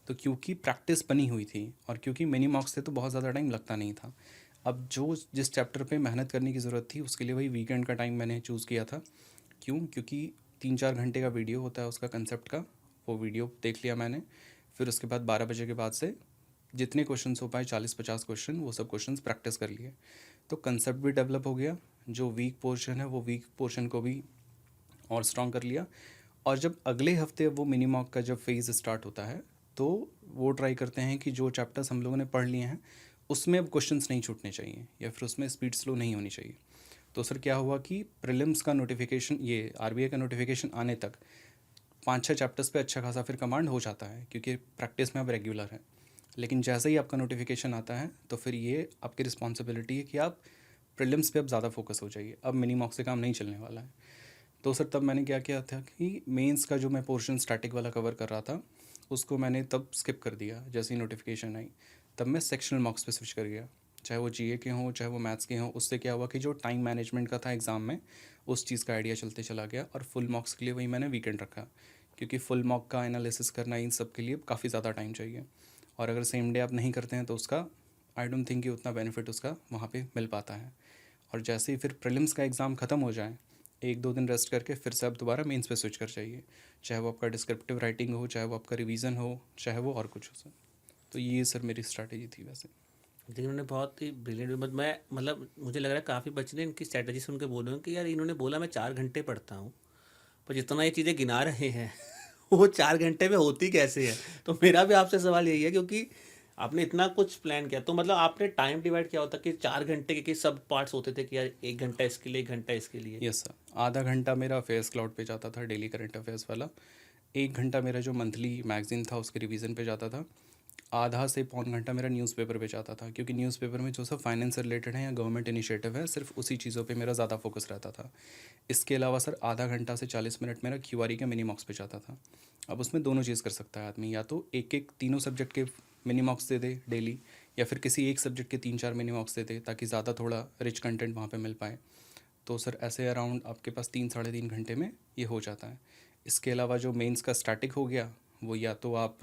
तो क्योंकि प्रैक्टिस बनी हुई थी और क्योंकि मिनी मॉक्स से तो बहुत ज़्यादा टाइम लगता नहीं था, अब जो जिस चैप्टर पे मेहनत करने की ज़रूरत थी उसके लिए वही वीकेंड का टाइम मैंने चूज़ किया था। क्यों? क्योंकि 3-4 घंटे का वीडियो होता है उसका कंसेप्ट का, वो वीडियो देख लिया मैंने। फिर उसके बाद 12 बजे के बाद से जितने क्वेश्चंस हो पाए, 40-50 क्वेश्चन, वो सब क्वेश्चंस प्रैक्टिस कर लिए। तो कंसेप्ट भी डेवलप हो गया, जो वीक पोर्शन है वो वीक पोर्शन को भी और स्ट्रॉन्ग कर लिया। और जब अगले हफ्ते वो मिनी मॉक का जब फेज़ स्टार्ट होता है, तो वो ट्राई करते हैं कि जो चैप्टर्स हम लोगों ने पढ़ लिए हैं उसमें अब क्वेश्चंस नहीं छूटने चाहिए या फिर उसमें स्पीड स्लो नहीं होनी चाहिए। तो सर क्या हुआ कि प्रीलिम्स का नोटिफिकेशन, ये आरबीआई का नोटिफिकेशन आने तक 5-6 चैप्टर्स पे अच्छा खासा फिर कमांड हो जाता है, क्योंकि प्रैक्टिस में अब रेगुलर है। लेकिन जैसे ही आपका नोटिफिकेशन आता है तो फिर ये आपकी रिस्पॉन्सिबिलिटी है कि आप प्रीलिम्स पे अब ज़्यादा फोकस हो जाइए, अब मिनी मॉक से काम नहीं चलने वाला है। तो सर तब मैंने क्या किया था कि मेंस का जो मैं पोर्शन स्टैटिक वाला कवर कर रहा था उसको मैंने तब स्किप कर दिया। जैसे ही नोटिफिकेशन आई तब मैं सेक्शनल मॉक्स पे स्विच कर गया, चाहे वो जीए के हों चाहे वो मैथ्स के हों। उससे क्या हुआ कि जो टाइम मैनेजमेंट का था एग्ज़ाम में, उस चीज़ का आइडिया चलते चला गया। और फुल मॉक्स के लिए वही मैंने वीकेंड रखा, क्योंकि फुल मॉक का एनालिसिस करना इन सब के लिए काफ़ी ज़्यादा टाइम चाहिए, और अगर सेम डे आप नहीं करते हैं तो उसका आई डोंट थिंक कि उतना बेनिफिट उसका वहाँ पे मिल पाता है। और जैसे ही फिर प्रीलिम्स का एग्ज़ाम ख़त्म हो जाए, 1-2 दिन रेस्ट करके फिर से आप दोबारा मेंस पे स्विच कर जाइए, चाहे वो आपका डिस्क्रिप्टिव राइटिंग हो, चाहे वो आपका रिवीजन हो, चाहे वो और कुछ हो सर। तो ये सर मेरी स्ट्रैटेजी थी वैसे। लेकिन उन्होंने बहुत ही ब्रिलियंट, मैं मतलब मुझे लग रहा है काफ़ी बच्चे ने इनकी स्ट्रैटेजी सुन के बोल रहे हैं कि यार इन्होंने बोला मैं 4 घंटे पढ़ता हूँ, पर जितना ये चीज़ें गिना रहे हैं वो 4 घंटे में होती कैसे है? तो मेरा भी आपसे सवाल यही है, क्योंकि आपने इतना कुछ प्लान किया, तो मतलब आपने टाइम डिवाइड किया होता कि 4 घंटे के सब पार्ट्स होते थे कि यार 1 घंटा इसके लिए, 1 घंटा इसके लिए? यस सर, आधा घंटा मेरा अफेयर्स क्लाउड पे जाता था, डेली करंट अफेयर्स वाला। 1 घंटा मेरा जो मंथली मैगजीन था उसके रिवीजन पे जाता था। आधा से पौन घंटा मेरा न्यूज़पेपर पे जाता था, क्योंकि न्यूज़पेपर में जो सब फाइनेंस से रिलेटेड है या गवर्नमेंट इनिशिएटिव है, सिर्फ उसी चीज़ों पे मेरा ज़्यादा फोकस रहता था। इसके अलावा सर आधा घंटा से 40 मिनट मेरा क्यूआरई का मिनी मॉक्स पे जाता था। अब उसमें दोनों चीज़ कर सकता है आदमी, या तो एक एक तीनों सब्जेक्ट के मिनी मॉक्स दे दे डेली, या फिर किसी एक सब्जेक्ट के 3-4 मिनी मॉक्स दे दे, ताकि ज़्यादा थोड़ा रिच कंटेंट वहाँ पे मिल पाए। तो सर ऐसे अराउंड आपके पास 3-3.5 घंटे में ये हो जाता है। इसके अलावा जो मेंस का स्टैटिक हो गया, वो या तो आप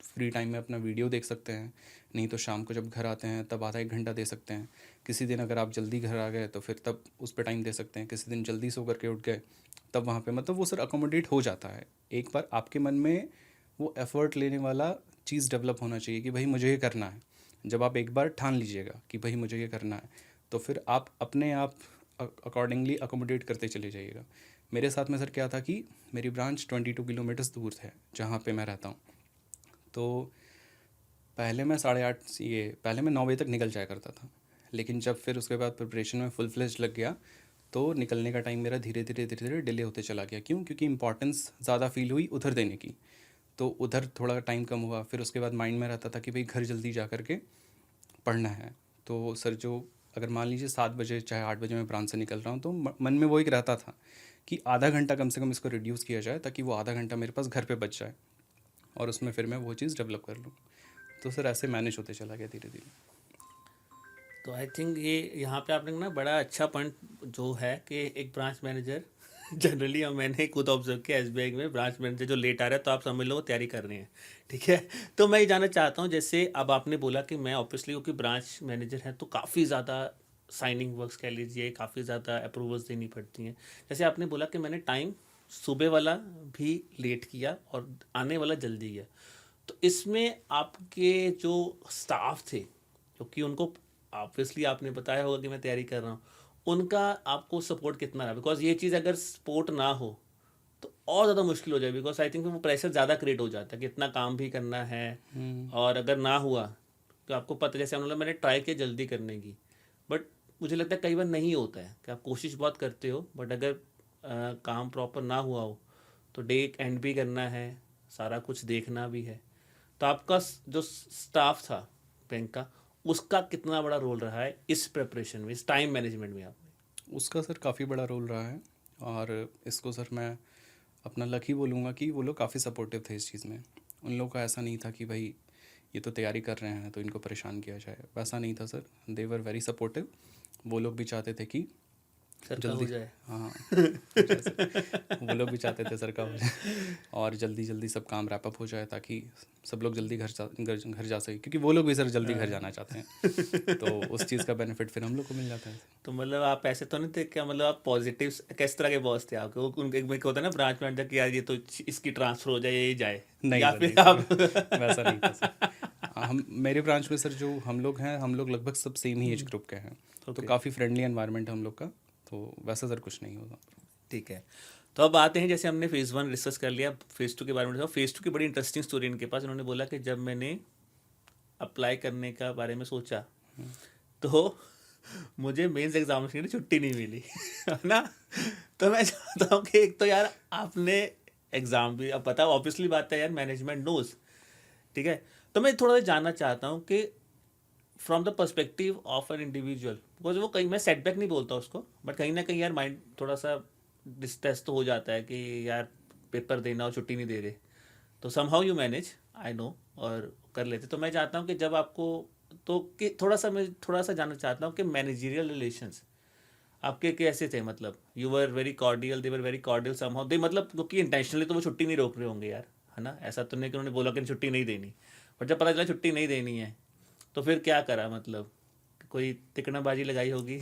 फ्री टाइम में अपना वीडियो देख सकते हैं, नहीं तो शाम को जब घर आते हैं तब आधा 1 घंटा दे सकते हैं। किसी दिन अगर आप जल्दी घर आ गए तो फिर तब उस पर टाइम दे सकते हैं। किसी दिन जल्दी सो करके उठ गए तब वहाँ पे, मतलब वो सर अकोमोडेट हो जाता है। एक बार आपके मन में वो एफ़र्ट लेने वाला चीज़ डेवलप होना चाहिए कि भाई मुझे ये करना है। जब आप एक बार ठान लीजिएगा कि भाई मुझे ये करना है, तो फिर आप अपने आप अकॉर्डिंगली अकोमोडेट करते चले जाइएगा। मेरे साथ में सर क्या था कि मेरी ब्रांच 22 किलोमीटर्स दूर है जहाँ पे मैं रहता हूँ। तो पहले मैं 8:30 पहले मैं 9 बजे तक निकल जाया करता था, लेकिन जब फिर उसके बाद प्रिपरेशन में फुल फ्लेज लग गया तो निकलने का टाइम मेरा धीरे धीरे डिले होते चला गया। क्यों? क्योंकि इंपॉर्टेंस ज़्यादा फील हुई उधर देने की, तो उधर थोड़ा टाइम कम हुआ। फिर उसके बाद माइंड में रहता था कि भाई घर जल्दी जा कर के पढ़ना है। तो सर जो अगर मान लीजिए 7 बजे चाहे 8 बजे मैं ब्रांच से निकल रहा हूँ, तो मन में वो एक रहता था कि आधा घंटा कम से कम इसको रिड्यूस किया जाए, ताकि वो आधा घंटा मेरे पास घर पे बच जाए और उसमें फिर मैं वो चीज़ डेवलप कर लूँ। तो सर ऐसे मैनेज होते चला गया धीरे धीरे। तो आई थिंक ये यहाँ पे आपने ना बड़ा अच्छा पॉइंट जो है कि एक ब्रांच मैनेजर जनरली मैंने खुद ऑब्जर्व किया एसबीआई में, ब्रांच मैनेजर जो लेट आ रहा है तो आप समझ लो वो तैयारी कर रहे हैं, ठीक है। तो मैं ये जानना चाहता हूँ, जैसे अब आपने बोला कि मैं ऑब्वियसली क्योंकि ब्रांच मैनेजर हैं तो काफ़ी ज़्यादा साइनिंग वर्क्स कह लीजिए, काफ़ी ज़्यादा अप्रूवल्स देनी पड़ती हैं। जैसे आपने बोला कि मैंने टाइम सुबह वाला भी लेट किया और आने वाला जल्दी किया। तो इसमें आपके जो स्टाफ थे, क्योंकि उनको ऑब्वियसली आपने बताया होगा कि मैं तैयारी कर रहा हूँ, उनका आपको सपोर्ट कितना रहा? बिकॉज ये चीज़ अगर सपोर्ट ना हो तो और ज़्यादा मुश्किल हो जाए, बिकॉज आई थिंक वो प्रेशर ज़्यादा क्रिएट हो जाता है कि इतना काम भी करना है। और अगर ना हुआ तो आपको पता, जैसे हम लोग, मैंने ट्राई किया जल्दी करने की, बट मुझे लगता है कई बार नहीं होता है कि आप कोशिश बहुत करते हो, बट अगर काम प्रॉपर ना हुआ हो तो डे एंड भी करना है, सारा कुछ देखना भी है। तो आपका जो स्टाफ था बैंक का, उसका कितना बड़ा रोल रहा है इस प्रिपरेशन में, इस टाइम मैनेजमेंट में आपने? उसका सर काफ़ी बड़ा रोल रहा है, और इसको सर मैं अपना लक ही बोलूँगा कि वो लोग काफ़ी सपोर्टिव थे इस चीज़ में। उन लोगों का ऐसा नहीं था कि भाई ये तो तैयारी कर रहे हैं तो इनको परेशान किया जाए, वैसा नहीं था sir. They were very supportive. वो लोग भी चाहते थे कि सर का हो जल्दी, जाए। हाँ वो लोग भी चाहते थे सर का हो जाए और जल्दी जल्दी सब काम रैप अप हो जाए, ताकि सब लोग जल्दी घर जा सके, क्योंकि वो लोग भी सर जल्दी घर जाना चाहते हैं। तो उस चीज़ का बेनिफिट फिर हम लोग को मिल जाता है। तो मतलब आप ऐसे तो नहीं थे क्या, मतलब आप पॉजिटिव किस तरह के बॉस थे आपके? वो उनके एक होता है ना ब्रांच मैनेजर कि यार ये तो इसकी ट्रांसफर हो जाए, ये जाए, नहीं या सर, फिर नहीं आप सर, वैसा नहीं था सर। हम मेरे ब्रांच में सर जो हम लोग हैं, हम लोग लगभग सब सेम ही एज ग्रुप के हैं, तो Okay. काफ़ी फ्रेंडली एनवायरनमेंट है हम लोग का, तो वैसा सर कुछ नहीं होगा। ठीक है। तो अब आते हैं, जैसे हमने फेज़ 1 डिस्कस कर लिया, फेज़ 2 के बारे में। फेज़ 2 की बड़ी इंटरेस्टिंग स्टोरी इनके पास। इन्होंने बोला कि जब मैंने अप्लाई करने का बारे में सोचा तो मुझे मेंस एग्जामिनेशन की छुट्टी नहीं मिली है ना। तो मैं चाहता हूँ कि एक तो यार आपने एग्ज़ाम भी, अब पता ऑब्वियसली बात है यार, मैनेजमेंट नोज, ठीक है। तो मैं थोड़ा सा जानना चाहता हूँ कि from the perspective of an individual, because वो कहीं, मैं सेटबैक नहीं बोलता उसको, बट कहीं ना कहीं यार माइंड थोड़ा सा डिस्ट्रेस तो हो जाता है कि यार पेपर देना और छुट्टी नहीं दे रहे। तो somehow you manage, I know, और कर लेते। तो मैं चाहता हूँ कि जब आपको, तो कि मैं थोड़ा सा जानना चाहता हूँ कि मैनेजरियल रिलेशंस आपके कैसे थे? मतलब you were very cordial, they were very cordial somehow, they, मतलब क्योंकि इंटेंशनली तो वो छुट्टी नहीं रोक रहे होंगे यार, है ना। ऐसा तो नहीं कि उन्होंने बोला कि छुट्टी नहीं देनी, बट जब पता चला छुट्टी नहीं देनी है तो फिर क्या करा? मतलब कोई तिकड़ाबाजी लगाई होगी।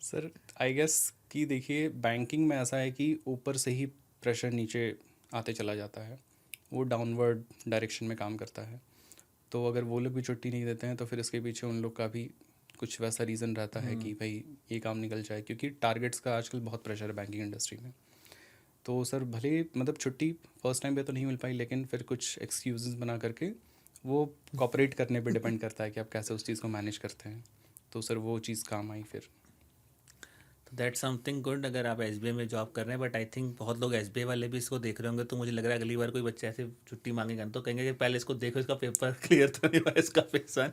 सर आई गेस कि देखिए, बैंकिंग में ऐसा है कि ऊपर से ही प्रेशर नीचे आते चला जाता है, वो डाउनवर्ड डायरेक्शन में काम करता है। तो अगर वो लोग भी छुट्टी नहीं देते हैं तो फिर इसके पीछे उन लोग का भी कुछ वैसा रीज़न रहता है कि भाई ये काम निकल जाए, क्योंकि टारगेट्स का आजकल बहुत प्रेशर है बैंकिंग इंडस्ट्री में। तो सर भले मतलब छुट्टी फर्स्ट टाइम पे तो नहीं मिल पाई, लेकिन फिर कुछ एक्सक्यूजेस बना करके वो कॉपरेट करने पे डिपेंड करता है कि आप कैसे उस चीज़ को मैनेज करते हैं। तो सर वो चीज़ काम आई फिर। तो दैट समथिंग गुड अगर आप एसबीआई में जॉब कर रहे हैं, बट आई थिंक बहुत लोग एसबीआई वाले भी इसको देख रहे होंगे। तो मुझे लग रहा है अगली बार कोई बच्चा ऐसे छुट्टी मांगेगा तो कहेंगे कि पहले इसको देखो, इसका पेपर क्लियर तो नहीं हुआ इसका फेज़ 1।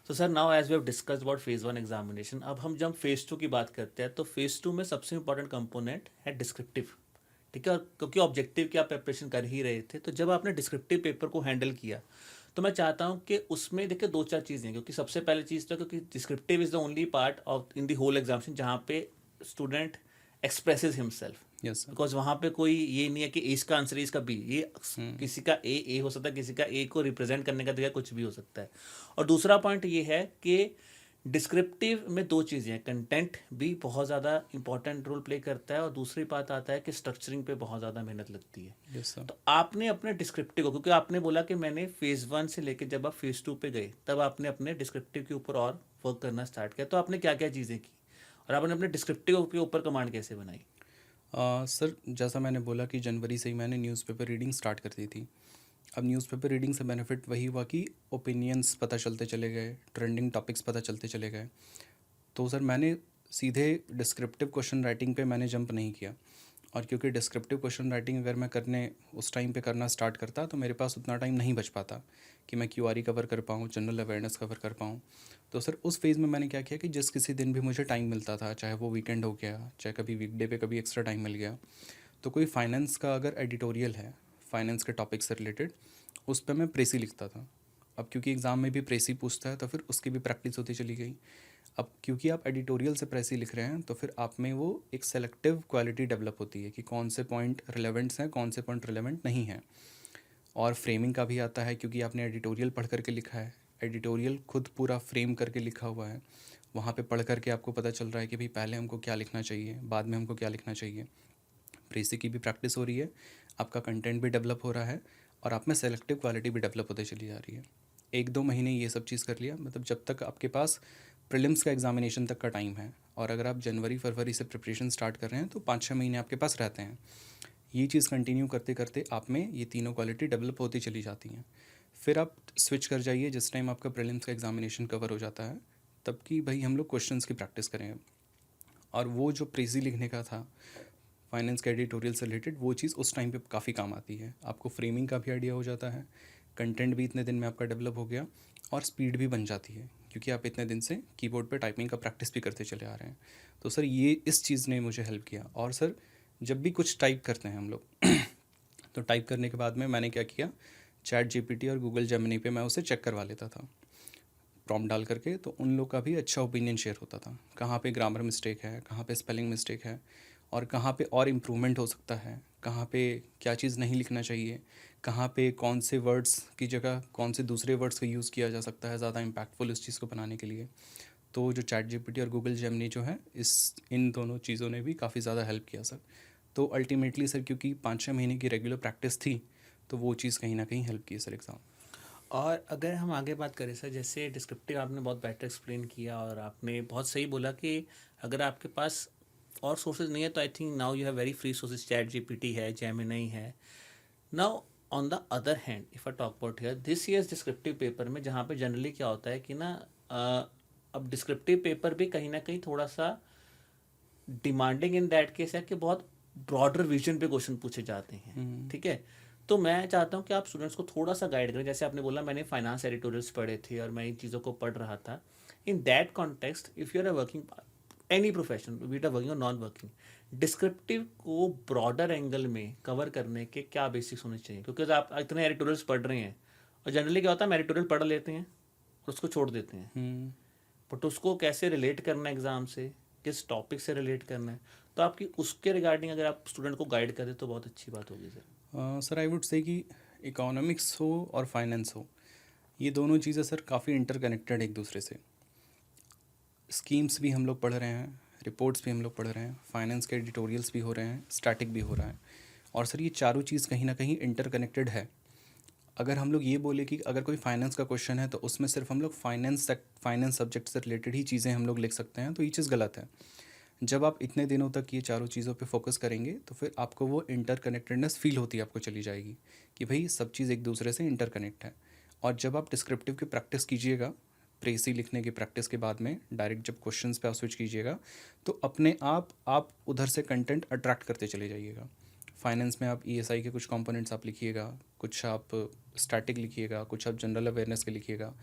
तो sir now as we have discussed about phase 1 examination, अब हम जब फेज़ 2 की बात करते हैं तो फेज़ 2 में सबसे इंपॉर्टेंट कंपोनेंट है डिस्क्रिप्टिव, ठीक है। और क्योंकि ऑब्जेक्टिव की आप प्रिपरेशन कर ही रहे थे, तो जब आपने डिस्क्रिप्टिव पेपर को हैंडल किया तो मैं चाहता हूँ कि उसमें देखिए 2-4 चीज़ें, क्योंकि सबसे पहले चीज़ तो, क्योंकि descriptive is the only part of in the whole examination जहाँ पे student expresses himself, yes sir. Because वहाँ पे कोई ये नहीं है कि इसका आंसर है इसका बी, ये किसी का ए हो सकता है, किसी का ए को रिप्रेजेंट करने का तरीका कुछ भी हो सकता है। और दूसरा पॉइंट ये है कि डिस्क्रिप्टिव में 2 चीज़ें हैं, कंटेंट भी बहुत ज़्यादा इंपॉर्टेंट रोल प्ले करता है, और दूसरी बात आता है कि स्ट्रक्चरिंग पे बहुत ज़्यादा मेहनत लगती है। Yes sir. तो आपने अपने डिस्क्रिप्टिव को, क्योंकि आपने बोला कि मैंने फेज़ 1 से लेकर जब आप फेज़ 2 पे गए तब आपने अपने डिस्क्रिप्टिव के ऊपर और वर्क करना स्टार्ट किया, तो आपने क्या क्या चीज़ें की और आपने अपने डिस्क्रिप्टिव के ऊपर कमांड कैसे बनाई? सर जैसा मैंने बोला कि जनवरी से ही मैंने न्यूज़पेपर रीडिंग स्टार्ट कर दी थी। अब न्यूज़पेपर रीडिंग से बेनिफिट वही हुआ कि ओपिनियंस पता चलते चले गए, ट्रेंडिंग टॉपिक्स पता चलते चले गए। तो सर मैंने सीधे डिस्क्रिप्टिव क्वेश्चन राइटिंग पे मैंने जंप नहीं किया, और क्योंकि डिस्क्रिप्टिव क्वेश्चन राइटिंग अगर मैं करने उस टाइम पे करना स्टार्ट करता तो मेरे पास उतना टाइम नहीं बच पाता कि मैं क्यूआरई कवर कर पाऊँ, जनरल अवेयरनेस कवर कर पाऊँ। तो सर उस फेज़ में मैंने क्या किया कि जिस किसी दिन भी मुझे टाइम मिलता था, चाहे वो वीकेंड हो गया, चाहे कभी वीकडे पे कभी एक्स्ट्रा टाइम मिल गया, तो कोई फाइनेंस का अगर एडिटोरियल है फाइनेंस के टॉपिक से रिलेटेड, उस पर मैं प्रेसी लिखता था। अब क्योंकि एग्ज़ाम में भी प्रेसी पूछता है तो फिर उसकी भी प्रैक्टिस होती चली गई। अब क्योंकि आप एडिटोरियल से प्रेसी लिख रहे हैं तो फिर आप में वो एक सेलेक्टिव क्वालिटी डेवलप होती है कि कौन से पॉइंट रिलेवेंट्स हैं, कौन से पॉइंट रिलेवेंट नहीं हैं। और फ्रेमिंग का भी आता है क्योंकि आपने एडिटोरियल पढ़ करके लिखा है, एडिटोरियल खुद पूरा फ्रेम करके लिखा हुआ है। वहाँ पे पढ़ करके आपको पता चल रहा है कि भाई पहले हमको क्या लिखना चाहिए, बाद में हमको क्या लिखना चाहिए। प्रेसी की भी प्रैक्टिस हो रही है, आपका कंटेंट भी डेवलप हो रहा है और आप में सेलेक्टिव क्वालिटी भी डेवलप होते चली जा रही है। 1-2 महीने ये सब चीज़ कर लिया, मतलब जब तक आपके पास प्रीलिम्स का एग्जामिनेशन तक का टाइम है, और अगर आप जनवरी-फरवरी से प्रिपरेशन स्टार्ट कर रहे हैं तो 5-6 महीने आपके पास रहते हैं। ये चीज़ कंटिन्यू करते करते आप में ये तीनों क्वालिटी डेवलप होती चली जाती हैं। फिर आप स्विच कर जाइए जिस टाइम आपका प्रीलिम्स का एग्जामिनेशन कवर हो जाता है, तब कि भाई हम लोग क्वेश्चंस की प्रैक्टिस करें। और वो जो प्रेजी लिखने का था फाइनेंस के एडिटोरियल से रिलेटेड, वो चीज़ उस टाइम पे काफ़ी काम आती है। आपको फ्रेमिंग का भी आइडिया हो जाता है, कंटेंट भी इतने दिन में आपका डेवलप हो गया और स्पीड भी बन जाती है क्योंकि आप इतने दिन से कीबोर्ड पे टाइपिंग का प्रैक्टिस भी करते चले आ रहे हैं। तो सर ये इस चीज़ ने मुझे हेल्प किया। और सर जब भी कुछ टाइप करते हैं हम लोग तो टाइप करने के बाद में मैंने क्या किया, चैट जीपीटी और गूगल जेमिनी पे मैं उसे चेक करवा लेता था प्रॉम्प्ट डाल करके, तो उन लोग का भी अच्छा ओपिनियन शेयर होता था, कहाँ पे ग्रामर मिस्टेक है, कहाँ पे स्पेलिंग मिस्टेक है, और कहाँ पे और इम्प्रूवमेंट हो सकता है, कहाँ पे क्या चीज़ नहीं लिखना चाहिए, कहाँ पे कौन से वर्ड्स की जगह कौन से दूसरे वर्ड्स का यूज़ किया जा सकता है ज़्यादा इम्पैक्टफुल इस चीज़ को बनाने के लिए। तो जो चैट जीपीटी और गूगल जेमिनी जो है, इन दोनों चीज़ों ने भी काफ़ी ज़्यादा हेल्प किया सर। तो अल्टीमेटली सर क्योंकि 5-6 महीने की रेगुलर प्रैक्टिस थी, तो वो चीज़ कहीं ना कहीं हेल्प की सर एग्ज़ाम। और अगर हम आगे बात करें सर, जैसे डिस्क्रिप्टिव आपने बहुत बेटर एक्सप्लेन किया और आपने बहुत सही बोला कि अगर आपके पास और सोर्सेज नहीं है तो I think now you have very free sources, chat GPT है, जेमिनी है। Now on the other hand if I talk about here this years descriptive paper में, जहाँ पे जनरली क्या होता है कि ना अब डिस्क्रिप्टिव पेपर भी कहीं ना कहीं थोड़ा सा डिमांडिंग इन दैट केस है कि बहुत ब्रॉडर विजन पे क्वेश्चन पूछे जाते हैं, ठीक है। तो मैं चाहता हूँ कि आप स्टूडेंट्स को थोड़ा सा गाइड करें। जैसे आपने बोला मैंने फाइनेंस एडिटोरियल्स पढ़े थे और मैं इन चीज़ों को पढ़ रहा था। In that context if you are working any profession, we are working और नॉन वर्किंग, डिस्क्रिप्टिव को ब्रॉडर एंगल में कवर करने के क्या बेसिक्स होने चाहिए? क्योंकि आप इतने एडिटोरियल्स पढ़ रहे हैं और जनरली क्या होता है, हम एडिटोरियल पढ़ लेते हैं और उसको छोड़ देते हैं, बट उसको कैसे रिलेट करना है एग्ज़ाम से, किस टॉपिक से रिलेट करना है, तो आपकी उसके रिगार्डिंग अगर आप स्टूडेंट को गाइड करें तो बहुत अच्छी बात होगी सर। सर आई वुड से कि इकोनॉमिक्स हो और फाइनेंस हो, ये दोनों चीज़ें सर काफ़ी इंटरकनेक्टेड एक दूसरे से। स्कीम्स भी हम लोग पढ़ रहे हैं, रिपोर्ट्स भी हम लोग पढ़ रहे हैं, फाइनेंस के एडिटोरियल्स भी हो रहे हैं, स्टैटिक भी हो रहा है, और सर ये चारों चीज़ कहीं ना कहीं इंटरकनेक्टेड है। अगर हम लोग ये बोले कि अगर कोई फाइनेंस का क्वेश्चन है तो उसमें सिर्फ हम लोग फाइनेंस सब्जेक्ट से रिलेटेड ही चीज़ें हम लोग लिख सकते हैं, तो ये चीज़ गलत है। जब आप इतने दिनों तक ये चारों चीज़ों पे फोकस करेंगे तो फिर आपको वो इंटरकनेक्टेडनेस फील होती है, आपको चली जाएगी कि भाई सब चीज़ एक दूसरे से इंटरकनेक्ट है। और जब आप डिस्क्रिप्टिव की प्रैक्टिस कीजिएगा, प्रेसी लिखने की प्रैक्टिस के बाद में डायरेक्ट जब क्वेश्चंस पे आप स्विच कीजिएगा, तो अपने आप उधर से कंटेंट अट्रैक्ट करते चले जाइएगा। फाइनेंस में आप ईएसआई के कुछ कंपोनेंट्स आप लिखिएगा, कुछ आप स्टैटिक लिखिएगा, कुछ आप जनरल अवेयरनेस के लिखिएगा।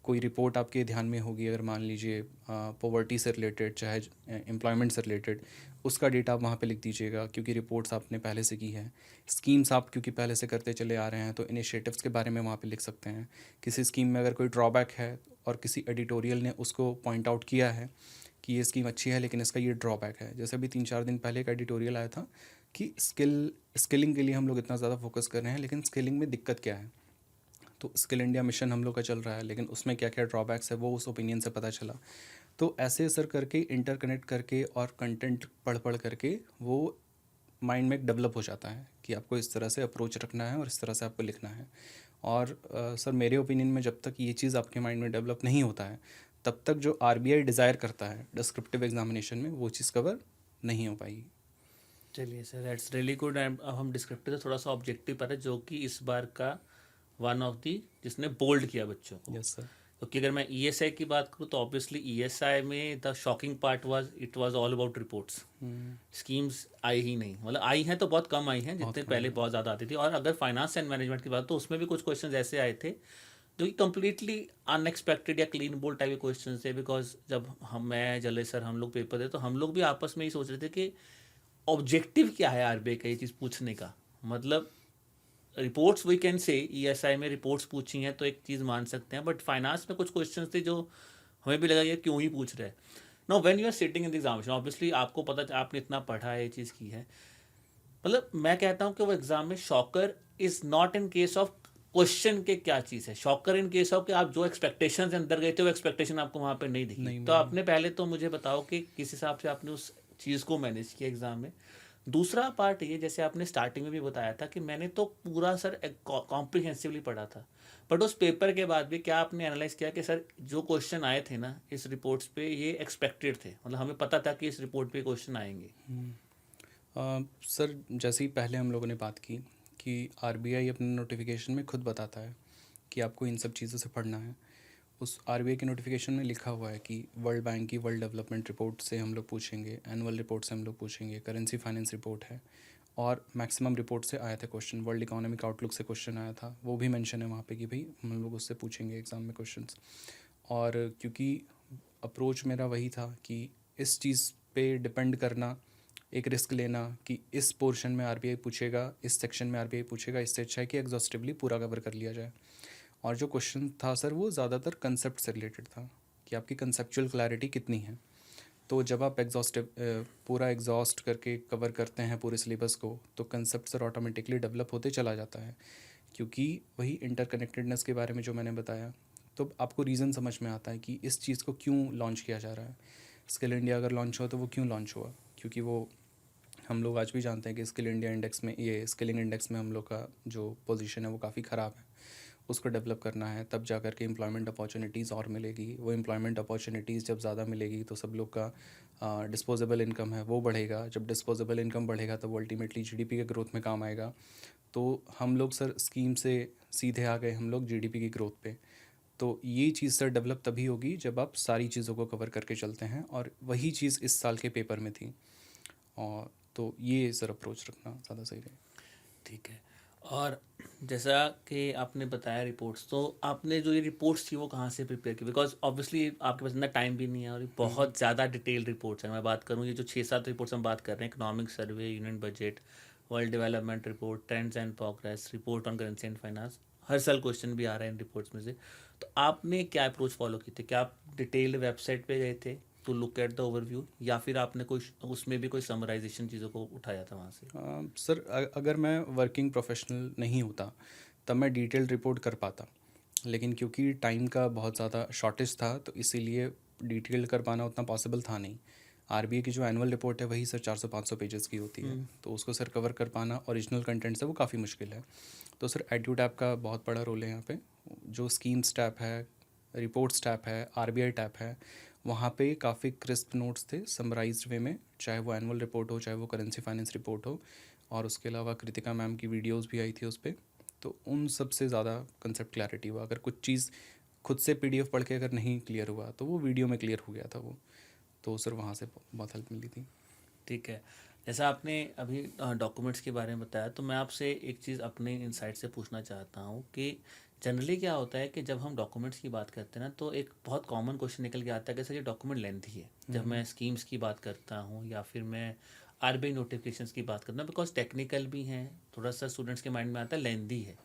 कोई रिपोर्ट आपके ध्यान में होगी, अगर मान लीजिए पॉवर्टी से रिलेटेड चाहे एम्प्लॉयमेंट से रिलेटेड, उसका डेटा आप वहाँ पे लिख दीजिएगा क्योंकि रिपोर्ट्स आपने पहले से की है। स्कीम्स आप क्योंकि पहले से करते चले आ रहे हैं तो इनिशिएटिव्स के बारे में वहाँ पे लिख सकते हैं। किसी स्कीम में अगर कोई ड्रॉबैक है और किसी एडिटोरियल ने उसको पॉइंट आउट किया है कि ये स्कीम अच्छी है लेकिन इसका ये ड्रॉबैक है, जैसे अभी 3-4 दिन पहले एक एडिटोरियल आया था कि स्किलिंग के लिए हम लोग इतना ज़्यादा फोकस कर रहे हैं लेकिन स्किलिंग में दिक्कत क्या है। तो स्किल इंडिया मिशन हम लोग का चल रहा है लेकिन उसमें क्या क्या ड्रॉबैक्स है वो उस ओपिनियन से पता चला। तो ऐसे सर करके इंटरकनेक्ट करके और कंटेंट पढ़ करके वो माइंड में डेवलप हो जाता है कि आपको इस तरह से अप्रोच रखना है और इस तरह से आपको लिखना है। और सर मेरे ओपिनियन में जब तक ये चीज़ आपके माइंड में डेवलप नहीं होता है तब तक जो आरबीआई डिज़ायर करता है डिस्क्रिप्टिव एग्जामिनेशन में वो चीज़ कवर नहीं हो पाएगी। चलिए सर, दैट्स रियली गुड। अब हम डिस्क्रिप्टिव से थोड़ा सा ऑब्जेक्टिव पर है, जो कि इस बार का वन ऑफ दी जिसने बोल्ड किया बच्चों को। Yes sir. क्योंकि अगर मैं ईएसआई की बात करूँ तो ऑब्वियसली ईएसआई में the shocking part was it was all about reports. Schemes आई ही नहीं, मतलब आई हैं तो बहुत कम आई हैं, जितने पहले बहुत ज़्यादा आती थी। और अगर फाइनेंस एंड मैनेजमेंट की बात तो उसमें भी कुछ क्वेश्चन ऐसे आए थे जो कि कम्प्लीटली अनएक्सपेक्टेड या क्लीन बोल्ड टाइप के क्वेश्चन थे। बिकॉज जब मैं जले सर हम लोग पेपर दे तो हम लोग भी आपस में ही सोच रहे थे कि ऑब्जेक्टिव क्या है आरबीआई का ये चीज़ पूछने का। मतलब reports we can say ESI में रिपोर्ट्स पूछी हैं तो एक चीज़ मान सकते हैं, बट फाइनेंस में कुछ क्वेश्चंस थे जो हमें भी लगा ये क्यों ही पूछ रहे हैं। No when you are sitting in the examination obviously आपको पता आपने इतना पढ़ा है, ये चीज़ की है। मतलब मैं कहता हूँ कि वो एग्जाम में shocker is not in case of question के क्या चीज़ है, शॉकर इन केस ऑफ कि आप जो एक्सपेक्टेशन अंदर गए थे वो एक्सपेक्टेशन आपको वहाँ पर नहीं दिखी। तो आपने पहले तो मुझे बताओ कि किस हिसाब से आपने उस चीज़ को मैनेज किया एग्जाम में। दूसरा पार्ट ये, जैसे आपने स्टार्टिंग में भी बताया था कि मैंने तो पूरा सर कॉम्प्रिहेंसिवली पढ़ा था, बट उस पेपर के बाद भी क्या आपने एनालाइज किया कि सर जो क्वेश्चन आए थे ना इस रिपोर्ट्स पे ये एक्सपेक्टेड थे, मतलब हमें पता था कि इस रिपोर्ट पे क्वेश्चन आएंगे? सर जैसे ही पहले हम लोगों ने बात की कि आरबीआई अपने नोटिफिकेशन में खुद बताता है कि आपको इन सब चीज़ों से पढ़ना है। उस आरबीआई के नोटिफिकेशन में लिखा हुआ है कि वर्ल्ड बैंक की वर्ल्ड डेवलपमेंट रिपोर्ट से हम लोग पूछेंगे, एनुअल रिपोर्ट से हम लोग पूछेंगे, करेंसी फाइनेंस रिपोर्ट है, और मैक्सिमम रिपोर्ट से आया था क्वेश्चन, वर्ल्ड इकोनॉमिक आउटलुक से क्वेश्चन आया था, वो भी मेंशन है वहाँ पे कि भाई हम लोग उससे पूछेंगे एग्ज़ाम में क्वेश्चंस। और क्योंकि अप्रोच मेरा वही था कि इस चीज़ पे डिपेंड करना, एक रिस्क लेना कि इस पोर्शन में आरबीआई पूछेगा, इस सेक्शन में आरबीआई पूछेगा, इससे अच्छा है कि एग्जॉस्टिवली पूरा कवर कर लिया जाए। और जो क्वेश्चन था सर वो ज़्यादातर कंसेप्ट से रिलेटेड था कि आपकी कंसेप्चुअल क्लैरिटी कितनी है। तो जब आप पूरा एग्जॉस्ट करके कवर करते हैं पूरे सिलेबस को, तो कंसेप्ट सर ऑटोमेटिकली डेवलप होते चला जाता है, क्योंकि वही इंटरकनेक्टेडनेस के बारे में जो मैंने बताया, तो आपको रीज़न समझ में आता है कि इस चीज़ को क्यों लॉन्च किया जा रहा है। स्किल इंडिया अगर लॉन्च हुआ तो वो क्यों लॉन्च हुआ, क्योंकि वो हम लोग आज भी जानते हैं कि स्किल इंडिया इंडेक्स में, ये स्किलिंग इंडेक्स में हम लोग का जो पोजीशन है वो काफ़ी ख़राब है। उसको डेवलप करना है, तब जा कर के एम्प्लॉयमेंट अपॉर्चुनिटीज़ और मिलेगी। वो एम्प्लॉयमेंट अपॉर्चुनिटीज़ जब ज़्यादा मिलेगी तो सब लोग का डिस्पोजेबल इनकम है वो बढ़ेगा। जब डिस्पोजेबल इनकम बढ़ेगा तो वो अल्टीमेटली जीडीपी के ग्रोथ में काम आएगा। तो हम लोग सर स्कीम से सीधे आ गए हम लोग जीडीपी की ग्रोथ पे। तो ये चीज़ सर डेवलप तभी होगी जब आप सारी चीज़ों को कवर करके चलते हैं, और वही चीज़ इस साल के पेपर में थी। और तो ये सर अप्रोच रखना ज़्यादा सही रहेगा। ठीक है। और जैसा कि आपने बताया रिपोर्ट्स, तो आपने जो ये रिपोर्ट्स थी वो कहाँ से प्रिपेयर की? बिकॉज ऑब्वियसली आपके पास इतना टाइम भी नहीं है और ये बहुत ज़्यादा डिटेल रिपोर्ट्स हैं। मैं बात करूँ ये जो 6-7 रिपोर्ट्स हम बात कर रहे हैं, economic survey, union budget, world development report, trends and progress report on currency and finance, हर साल क्वेश्चन भी आ रहे हैं इन रिपोर्ट्स में से। तो आपने क्या अप्रोच फॉलो की थी? क्या आप डिटेल्ड वेबसाइट पे गए थे to look at the overview, या फिर आपने कोई उसमें भी कोई समराइजेशन चीज़ों को उठाया था वहाँ से? सर अगर मैं वर्किंग प्रोफेशनल नहीं होता तब मैं डिटेल्ड रिपोर्ट कर पाता, लेकिन क्योंकि टाइम का बहुत ज़्यादा शॉर्टेज था तो इसीलिए डिटेल्ड कर पाना उतना पॉसिबल था नहीं। आरबीआई की जो एनुअल रिपोर्ट है वही सर 400-500 पेजेस की होती है, तो उसको सर कवर कर पाना ओरिजिनल कंटेंट से वो काफ़ी मुश्किल है। तो सर एड्यू टैप का बहुत बड़ा रोल है यहाँ पे। जो स्कीम्स टैप है, रिपोर्ट्स टैप है, आरबीआई टैप है, वहाँ पे काफ़ी क्रिस्प नोट्स थे समराइज्ड वे में, चाहे वो एनुअल रिपोर्ट हो, चाहे वो करेंसी फाइनेंस रिपोर्ट हो। और उसके अलावा कृतिका मैम की वीडियोस भी आई थी उस पर, तो उन सब से ज़्यादा कंसेप्ट क्लैरिटी हुआ। अगर कुछ चीज़ खुद से पीडीएफ पढ़ के अगर नहीं क्लियर हुआ तो वो वीडियो में क्लियर हो गया था वो, तो सर वहाँ से बहुत हेल्प मिली थी। ठीक है। जैसा आपने अभी डॉक्यूमेंट्स के बारे में बताया, तो मैं आपसे एक चीज़ अपने इनसाइट से पूछना चाहता हूँ कि जनरली क्या होता है कि जब हम डॉक्यूमेंट्स की बात करते हैं ना, तो एक बहुत कॉमन क्वेश्चन निकल के आता है कि सर ये डॉक्यूमेंट लेंथी है। जब मैं स्कीम्स की बात करता हूँ या फिर मैं आरबीआई नोटिफिकेशंस की बात करता हूँ, बिकॉज टेक्निकल भी हैं, थोड़ा सा स्टूडेंट्स के माइंड में आता है लेंथी है।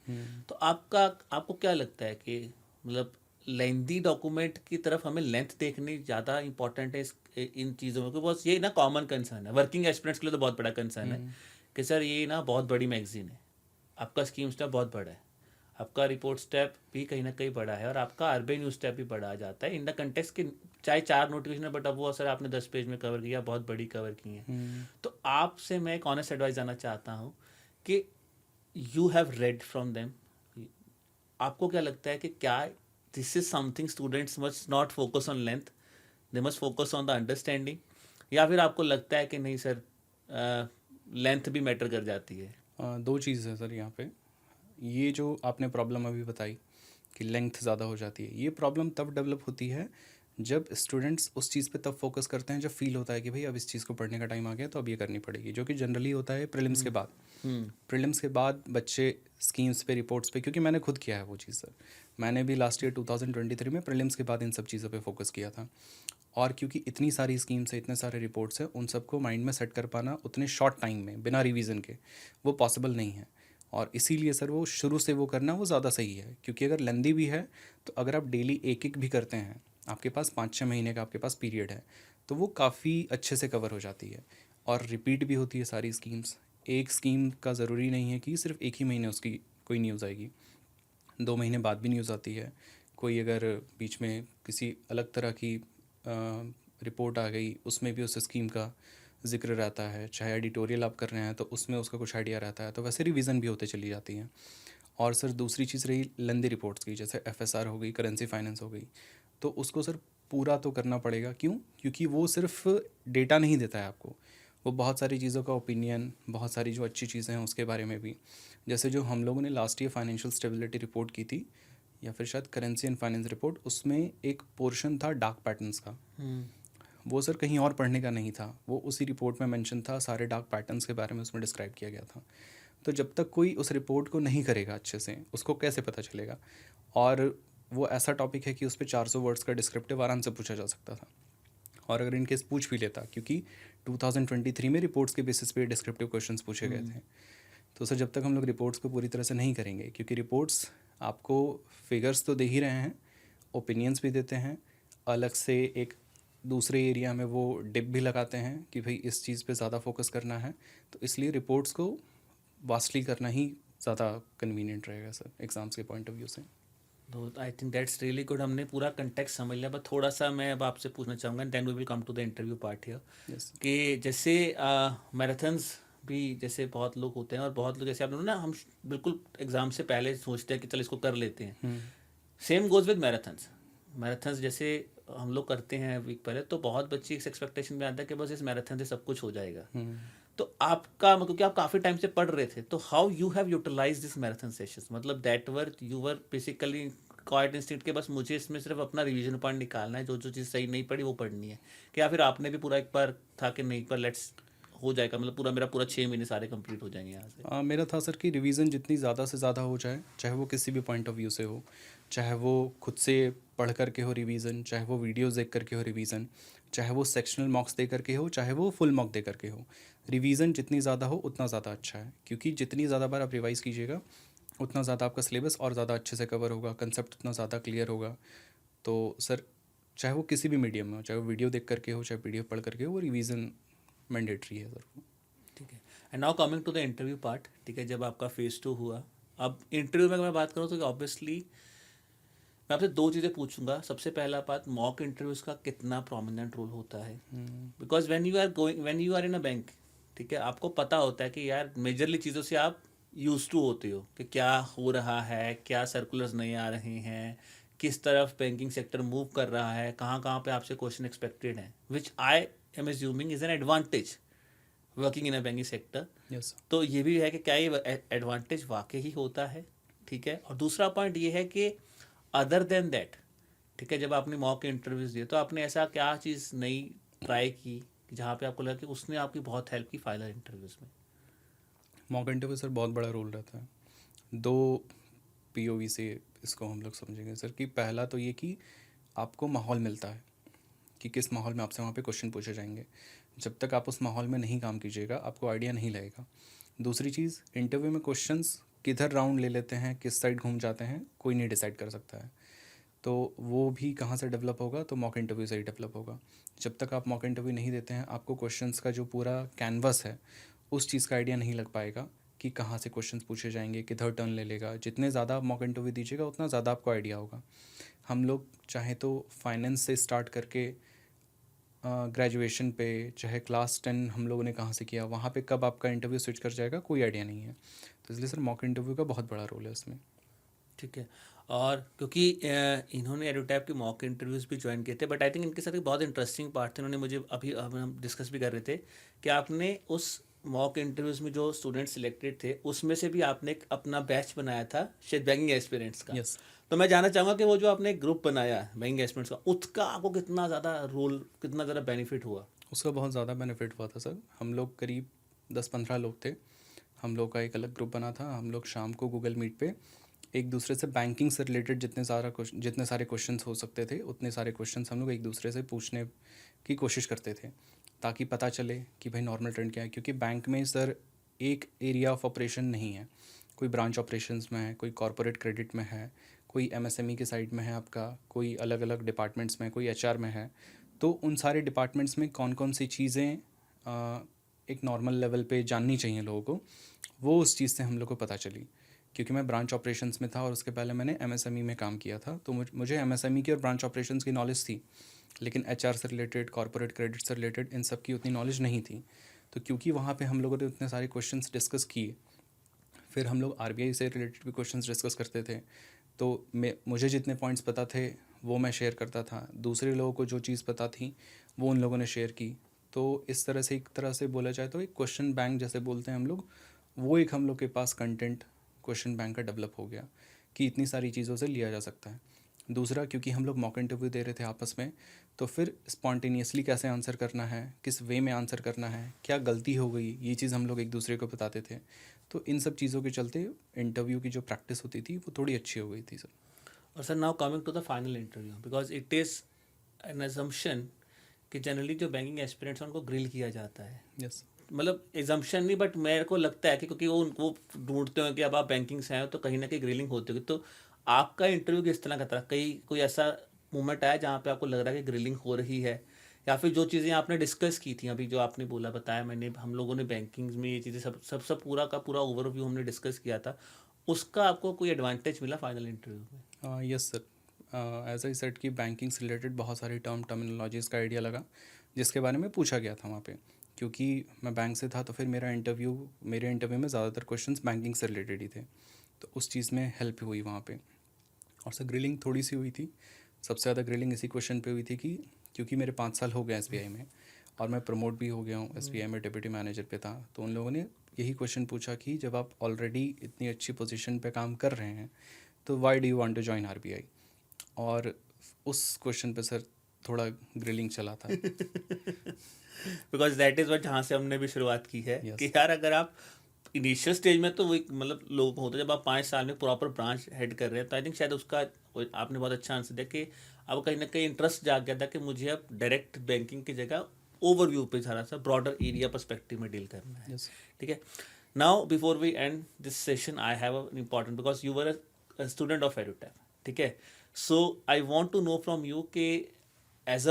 तो आपको क्या लगता है कि मतलब लेंथी डॉक्यूमेंट की तरफ हमें लेंथ देखनी ज़्यादा इंपॉर्टेंट है इन चीज़ों में? बिकॉज ये ना कॉमन कंसर्न है, वर्किंग एस्पिरेंट्स के लिए तो बहुत बड़ा कंसर्न है कि सर ये ना बहुत बड़ी मैगजीन है, आपका स्कीम स्टेप बहुत बड़ा है, आपका रिपोर्ट स्टेप भी कहीं ना कहीं बड़ा है, और आपका आरबीआई न्यूज़ स्टेप भी बड़ा आ जाता है इन द कंटेक्स्ट के, चाहे 4 नोटिफिकेशन है बट अब वो सर आपने 10 पेज में कवर किया, बहुत बड़ी कवर की है। तो आपसे मैं एक ऑनेस्ट एडवाइस जानना चाहता हूँ कि you have read from them, आपको क्या लगता है कि क्या this is something students must not focus on length, they must focus on the understanding, या फिर आपको लगता है कि नहीं सर लेंथ भी मैटर कर जाती है? दो चीज़ है सर यहाँ पे। ये जो आपने प्रॉब्लम अभी बताई कि लेंथ ज़्यादा हो जाती है, ये प्रॉब्लम तब डेवलप होती है जब स्टूडेंट्स उस चीज़ पे तब फोकस करते हैं जब फील होता है कि भाई अब इस चीज़ को पढ़ने का टाइम आ गया तो अब ये करनी पड़ेगी, जो कि जनरली होता है प्रीलिम्स के बाद। प्रीलिम्स के बाद बच्चे स्कीम्स पे, रिपोर्ट्स पे, क्योंकि मैंने खुद किया है वो चीज़ सर। मैंने भी लास्ट ईयर 2023 में प्रीलिम्स के बाद इन सब चीज़ों पे फोकस किया था, और क्योंकि इतनी सारी स्कीम्स है, इतने सारे रिपोर्ट्स हैं, उन सबको माइंड में सेट कर पाना उतने शॉर्ट टाइम में बिना रिवीजन के वो पॉसिबल नहीं है। और इसीलिए सर वो शुरू से वो करना वो ज़्यादा सही है, क्योंकि अगर लेंदी भी है तो अगर आप डेली एक एक भी करते हैं, आपके पास 5-6 महीने का आपके पास पीरियड है, तो वो काफ़ी अच्छे से कवर हो जाती है और रिपीट भी होती है सारी स्कीम्स। एक स्कीम का ज़रूरी नहीं है कि सिर्फ एक ही महीने उसकी कोई न्यूज़ आएगी, 2 महीने बाद भी न्यूज़ आती है। कोई अगर बीच में किसी अलग तरह की रिपोर्ट आ गई, उसमें भी उस स्कीम का जिक्र रहता है, चाहे एडिटोरियल आप कर रहे हैं तो उसमें उसका कुछ आइडिया रहता है, तो वैसे रिवीजन भी होते चली जाती हैं। और सर दूसरी चीज़ रही लंदी रिपोर्ट्स की, जैसे एफएसआर हो गई, करेंसी फाइनेंस हो गई, तो उसको सर पूरा तो करना पड़ेगा। क्यों? क्योंकि वो सिर्फ डेटा नहीं देता है आपको, वो बहुत सारी चीज़ों का ओपिनियन, बहुत सारी जो अच्छी चीज़ें हैं उसके बारे में भी। जैसे जो हम लोगों ने last year financial stability report की थी, या फिर शायद करेंसी एंड फाइनेंस रिपोर्ट, उसमें एक पोर्शन था डार्क पैटर्न्स का। वो सर कहीं और पढ़ने का नहीं था, वो उसी रिपोर्ट में मेंशन था, सारे डार्क पैटर्न्स के बारे में उसमें डिस्क्राइब किया गया था। तो जब तक कोई उस रिपोर्ट को नहीं करेगा अच्छे से, उसको कैसे पता चलेगा? और वो ऐसा टॉपिक है कि उस पर 400 वर्ड्स का डिस्क्रिप्टिव आराम से पूछा जा सकता था। और अगर इनकेस पूछ भी लेता, क्योंकि 2023 में रिपोर्ट्स के बेसिस पे डिस्क्रिप्टिव क्वेश्चंस पूछे गए थे, तो सर जब तक हम लोग रिपोर्ट्स को पूरी तरह से नहीं करेंगे, क्योंकि रिपोर्ट्स आपको फिगर्स तो दे ही रहे हैं, ओपिनियंस भी देते हैं, अलग से एक दूसरे एरिया में वो डिप भी लगाते हैं कि भाई इस चीज़ पे ज़्यादा फोकस करना है, तो इसलिए रिपोर्ट्स को वास्टली करना ही ज़्यादा कन्वीनियंट रहेगा सर एग्ज़ाम्स के पॉइंट ऑफ व्यू से। तो I think that's really good, हमने पूरा कंटेक्स्ट समझ लिया। बट थोड़ा सा मैं अब आपसे पूछना चाहूँगा, then we will come to the interview part here, yes. कि जैसे मैराथन्स भी जैसे बहुत लोग होते हैं, और बहुत लोग जैसे आप लोग ना, हम बिल्कुल एग्ज़ाम से पहले सोचते हैं कि चल इसको कर लेते हैं। Same goes with marathons. Marathons जैसे हम लोग करते हैं वीक पहले, तो बहुत बच्चे इस एक्सपेक्टेशन में आता है कि बस इस मैराथन से सब कुछ हो जाएगा। तो आपका मतलब कि आप काफ़ी टाइम से पढ़ रहे थे, तो how you have utilize this marathon sessions, मतलब that were you were basically quite instinct के बस मुझे इसमें सिर्फ अपना रिवीजन पॉइंट निकालना है, जो जो चीज़ सही नहीं पड़ी वो पढ़नी है, क्या फिर आपने भी पूरा एक बार था कि नहीं पर लेट्स हो जाएगा, मतलब मेरा पूरा 6 महीने सारे कंप्लीट हो जाएंगे यहाँ से? मेरा था सर कि रिवीजन जितनी ज़्यादा से ज़्यादा हो जाए, चाहे वो किसी भी पॉइंट ऑफ व्यू से हो, चाहे वो खुद से पढ़ करके हो रिवीजन, चाहे वो वीडियोस देख करके हो रिवीजन, चाहे वो सेक्शनल मॉक्स दे करके हो, चाहे वो फुल मॉक दे करके हो, रिवीजन जितनी ज़्यादा हो उतना ज़्यादा अच्छा है। क्योंकि जितनी ज़्यादा बार आप रिवाइज़ कीजिएगा उतना ज़्यादा आपका सिलेबस और ज़्यादा अच्छे से कवर होगा, कंसेप्ट उतना ज़्यादा क्लियर होगा। तो सर चाहे वो किसी भी मीडियम में हो, चाहे वो वीडियो देख करके हो, चाहे पीडीएफ पढ़ करके हो, वो रिवीजन मैंडेटरी है सर। ठीक है। And now coming to the interview part, ठीक है, जब आपका फेज़ 2 हुआ, अब इंटरव्यू में अगर मैं बात करूँ तो ऑब्वियसली मैं आपसे 2 चीज़ें पूछूंगा। सबसे पहला बात, मॉक इंटरव्यूज़ का कितना प्रोमिनेंट रोल होता है? Because when you are in a bank, ठीक है, आपको पता होता है कि यार मेजरली चीज़ों से आप यूज टू होते हो कि क्या हो रहा है, क्या सर्कुलर्स नहीं आ रहे हैं, किस तरफ बैंकिंग सेक्टर मूव कर रहा है, कहाँ कहाँ पे आपसे क्वेश्चन एक्सपेक्टेड है, which I am assuming is an advantage working in a banking sector. Yes. तो ये भी है कि क्या ये एडवांटेज वाकई ही होता है? ठीक है। और दूसरा पॉइंट ये है कि अदर देन दैट, ठीक है, जब आपने मॉक इंटरव्यूज़ दिए तो आपने ऐसा क्या चीज़ नई ट्राई की जहाँ पे आपको लगा कि उसने आपकी बहुत हेल्प की फाइनल इंटरव्यूज़ में? मॉक इंटरव्यू सर बहुत बड़ा रोल रहता है। 2 पीओवी से इसको हम लोग समझेंगे सर कि पहला तो ये कि आपको माहौल मिलता है कि किस माहौल में आपसे वहाँ पे क्वेश्चन पूछे जाएंगे। जब तक आप उस माहौल में नहीं काम कीजिएगा आपको आइडिया नहीं लगेगा। दूसरी चीज़, इंटरव्यू में क्वेश्चंस किधर राउंड ले लेते हैं, किस साइड घूम जाते हैं, कोई नहीं डिसाइड कर सकता है। तो वो भी कहाँ से डेवलप होगा, तो मॉक इंटरव्यू से ही डेवलप होगा। जब तक आप मॉक इंटरव्यू नहीं देते हैं आपको क्वेश्चंस का जो पूरा कैनवस है उस चीज़ का आइडिया नहीं लग पाएगा कि कहाँ से क्वेश्चंस पूछे जाएंगे, किधर टर्न ले लेगा। जितने ज़्यादा आप मॉक इंटरव्यू दीजिएगा उतना ज़्यादा आपको आइडिया होगा। हम लोग चाहे तो फाइनेंस से स्टार्ट करके ग्रेजुएशन पे, चाहे क्लास 10 हम लोगों ने कहाँ से किया, वहाँ पे कब आपका इंटरव्यू स्विच कर जाएगा कोई आइडिया नहीं है। तो इसलिए सर मॉक इंटरव्यू का बहुत बड़ा रोल है इसमें। ठीक है। और क्योंकि इन्होंने एडोटैप के मॉक इंटरव्यूज़ भी ज्वाइन किए थे, बट आई थिंक इनके साथ एक बहुत इंटरेस्टिंग पार्ट था, इन्होंने मुझे अभी हम डिस्कस भी कर रहे थे कि आपने उस मॉक इंटरव्यूज़ में जो स्टूडेंट सिलेक्टेड थे उसमें से भी आपने एक अपना बैच बनाया था शायद बैंकिंग एस्पिरेंट्स का। यस। तो मैं जानना चाहूँगा कि वो जो आपने ग्रुप बनाया बैंकिंग एस्पिरेंट्स का, उसका आपको कितना ज़्यादा रोल, कितना ज़्यादा बेनिफिट हुआ? उसका बहुत ज़्यादा बेनिफिट हुआ था सर। हम लोग करीब 10-15 लोग थे। हम लोग का एक अलग ग्रुप बना था। हम लोग शाम को गूगल मीट पे एक दूसरे से बैंकिंग से रिलेटेड जितने सारे क्वेश्चंस हो सकते थे उतने सारे क्वेश्चंस हम लोग एक दूसरे से पूछने की कोशिश करते थे ताकि पता चले कि भाई नॉर्मल ट्रेंड क्या है। क्योंकि बैंक में सर एक एरिया ऑफ ऑपरेशन नहीं है, कोई ब्रांच ऑपरेशंस में है, कोई कॉरपोरेट क्रेडिट में है, कोई एमएसएमई के साइड में है आपका, कोई अलग अलग डिपार्टमेंट्स में, कोई एचआर में है। तो उन सारे डिपार्टमेंट्स में कौन कौन सी चीज़ें एक नॉर्मल लेवल पे जाननी चाहिए लोगों को, वो उस चीज़ से हम लोग को पता चली क्योंकि मैं ब्रांच ऑपरेशंस में था और उसके पहले मैंने एमएसएमई में काम किया था, तो मुझे एमएसएमई की और ब्रांच ऑपरेशंस की नॉलेज थी, लेकिन एचआर से रिलेटेड, कॉर्पोरेट क्रेडिट से रिलेटेड इन सब की उतनी नॉलेज नहीं थी। तो क्योंकि वहाँ पे हम लोगों ने उतने सारे क्वेश्चंस डिस्कस किए, फिर हम लोग आरबीआई से रिलेटेड भी क्वेश्चंस डिस्कस करते थे, तो मुझे जितने पॉइंट्स पता थे वो मैं शेयर करता था, दूसरे लोगों को जो चीज़ पता थी वो उन लोगों ने शेयर की। तो इस तरह से, एक तरह से बोला जाए तो एक क्वेश्चन बैंक जैसे बोलते हैं हम लोग, वो एक हम लोग के पास कंटेंट क्वेश्चन बैंक का डेवलप हो गया कि इतनी सारी चीज़ों से लिया जा सकता है। दूसरा, क्योंकि हम लोग मॉक इंटरव्यू दे रहे थे आपस में, तो फिर स्पॉन्टेनियसली कैसे आंसर करना है, किस वे में आंसर करना है, क्या गलती हो गई, ये चीज़ हम लोग एक दूसरे को बताते थे। तो इन सब चीज़ों के चलते इंटरव्यू की जो प्रैक्टिस होती थी वो थोड़ी अच्छी हो गई थी सर। और sir now coming to the final interview, because it is an assumption कि जनरली जो बैंकिंग एस्पिरेंट्स हैं उनको ग्रिल किया जाता है। यस। मतलब एग्जाम्पशन नहीं, बट मेरे को लगता है कि क्योंकि वो उनको ढूंढते हो कि अब आप बैंकिंग से आए हो तो कहीं ना कहीं ग्रिलिंग होती होगी। तो आपका इंटरव्यू किस तरह का था? कोई ऐसा मोमेंट आया जहाँ पे आपको लग रहा है कि ग्रिलिंग हो रही है, या फिर जो चीज़ें आपने डिस्कस की थी अभी जो आपने बोला बताया मैंने, हम लोगों ने बैंकिंग में ये चीज़ें सब पूरा का पूरा ओवरव्यू हमने डिस्कस किया था, उसका आपको कोई एडवांटेज मिला फाइनल इंटरव्यू में? Yes sir, as I said कि बैंकिंग से रिलेटेड बहुत सारी टर्मिनोलॉजीज़ का आइडिया लगा जिसके बारे में पूछा गया था वहाँ पे। क्योंकि मैं बैंक से था तो फिर मेरे इंटरव्यू में ज़्यादातर क्वेश्चंस बैंकिंग से रिलेटेड ही थे, तो उस चीज़ में हेल्प हुई वहाँ पे। और सर ग्रिलिंग थोड़ी सी हुई थी, सबसे ज़्यादा ग्रिलिंग इसी क्वेश्चन पे हुई थी कि क्योंकि मेरे 5 साल हो गए एसबीआई में और मैं प्रमोट भी हो गया हूँ, एसबीआई में डिप्टी मैनेजर पे था, तो उन लोगों ने यही क्वेश्चन पूछा कि जब आप ऑलरेडी इतनी अच्छी पोजीशन पे काम कर रहे हैं तो why do you want to join RBI. और उस क्वेश्चन पे सर थोड़ा ग्रिलिंग चला था। बिकॉज दैट इज़ वट जहाँ से हमने भी शुरुआत की है Yes. कि यार अगर आप इनिशियल स्टेज में तो वो मतलब लोग होते हैं, जब आप 5 साल में प्रॉपर ब्रांच हेड कर रहे हैं तो आई थिंक शायद उसका आपने बहुत अच्छा आंसर दिया कि अब कहीं ना कहीं इंटरेस्ट जाग गया था कि मुझे अब डायरेक्ट बैंकिंग की जगह ओवरव्यू पे थोड़ा सा ब्रॉडर एरिया पर्सपेक्टिव में डील करना है। Yes. ठीक है। Now before we end this session I have an important, because you were a student of Edutap, ठीक है। So I want to know from you कि as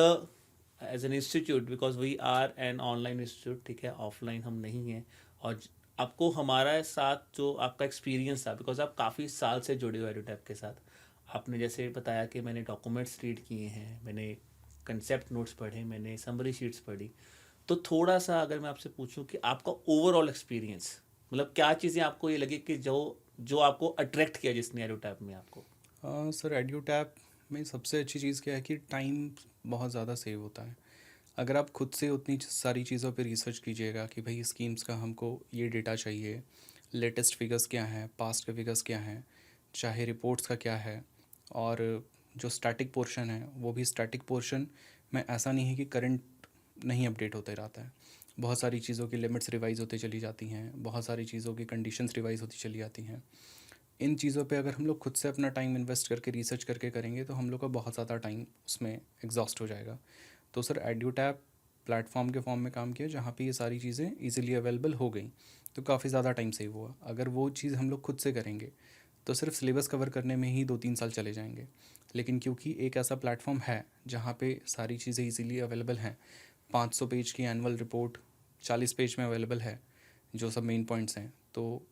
an institute, because we are an online institute, ठीक है, ऑफलाइन हम नहीं हैं, और आपको हमारा साथ जो आपका एक्सपीरियंस था, बिकॉज आप काफ़ी साल से जुड़े हो एडुटैप के साथ, आपने जैसे बताया कि मैंने डॉक्यूमेंट्स रीड किए हैं, मैंने कंसेप्ट नोट्स पढ़े, मैंने समरी शीट्स पढ़ी, तो थोड़ा सा अगर मैं आपसे पूछूं कि आपका ओवरऑल एक्सपीरियंस, मतलब क्या चीज़ें आपको ये लगी कि जो आपको अट्रैक्ट किया जिसने एडुटैप में आपको? सर एडुटैप में सबसे अच्छी चीज़ क्या है कि टाइम बहुत ज़्यादा सेव होता है। अगर आप खुद से उतनी सारी चीज़ों पे रिसर्च कीजिएगा कि भाई स्कीम्स का हमको ये डेटा चाहिए, लेटेस्ट फिगर्स क्या हैं, पास्ट के फिगर्स क्या हैं, चाहे रिपोर्ट्स का क्या है, और जो स्टैटिक पोर्शन है वो भी स्टैटिक पोर्शन में ऐसा नहीं है कि करंट नहीं अपडेट होते रहता है, बहुत सारी चीज़ों की लिमिट्स रिवाइज़ होती चली जाती हैं, बहुत सारी चीज़ों की कंडीशंस रिवाइज़ होती चली जाती हैं। इन चीज़ों पे अगर हम लोग खुद से अपना टाइम इन्वेस्ट करके रिसर्च करके करेंगे तो हम लोग का बहुत ज़्यादा टाइम उसमें एग्जॉस्ट हो जाएगा। तो सर एडुटैप प्लेटफॉर्म के फॉर्म में काम किया जहाँ पे ये सारी चीज़ें इजीली अवेलेबल हो गई, तो काफ़ी ज़्यादा टाइम सेव हुआ। अगर वो चीज़ हम लोग खुद से करेंगे तो सिर्फ सिलेबस कवर करने में ही 2-3 साल चले जाएंगे, लेकिन क्योंकि एक ऐसा प्लेटफॉर्म है जहाँ पे सारी चीज़ें इजीली अवेलेबल हैं, 500 पेज की एनुअल रिपोर्ट 40 पेज में अवेलेबल है, जो सब मेन पॉइंट्स हैं, तो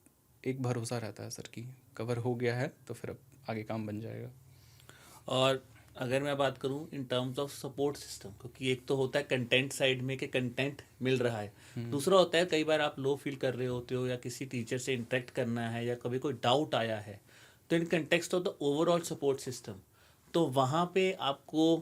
एक भरोसा रहता है सर कि कवर हो गया है तो फिर अब आगे काम बन जाएगा। और अगर मैं बात करूं in terms of support system, क्योंकि एक तो होता है कंटेंट साइड में कि कंटेंट मिल रहा है, दूसरा होता है कई बार आप लो फील कर रहे होते हो या किसी टीचर से इंटरेक्ट करना है या कभी कोई डाउट आया है, तो in context of the overall support system, तो वहाँ पे आपको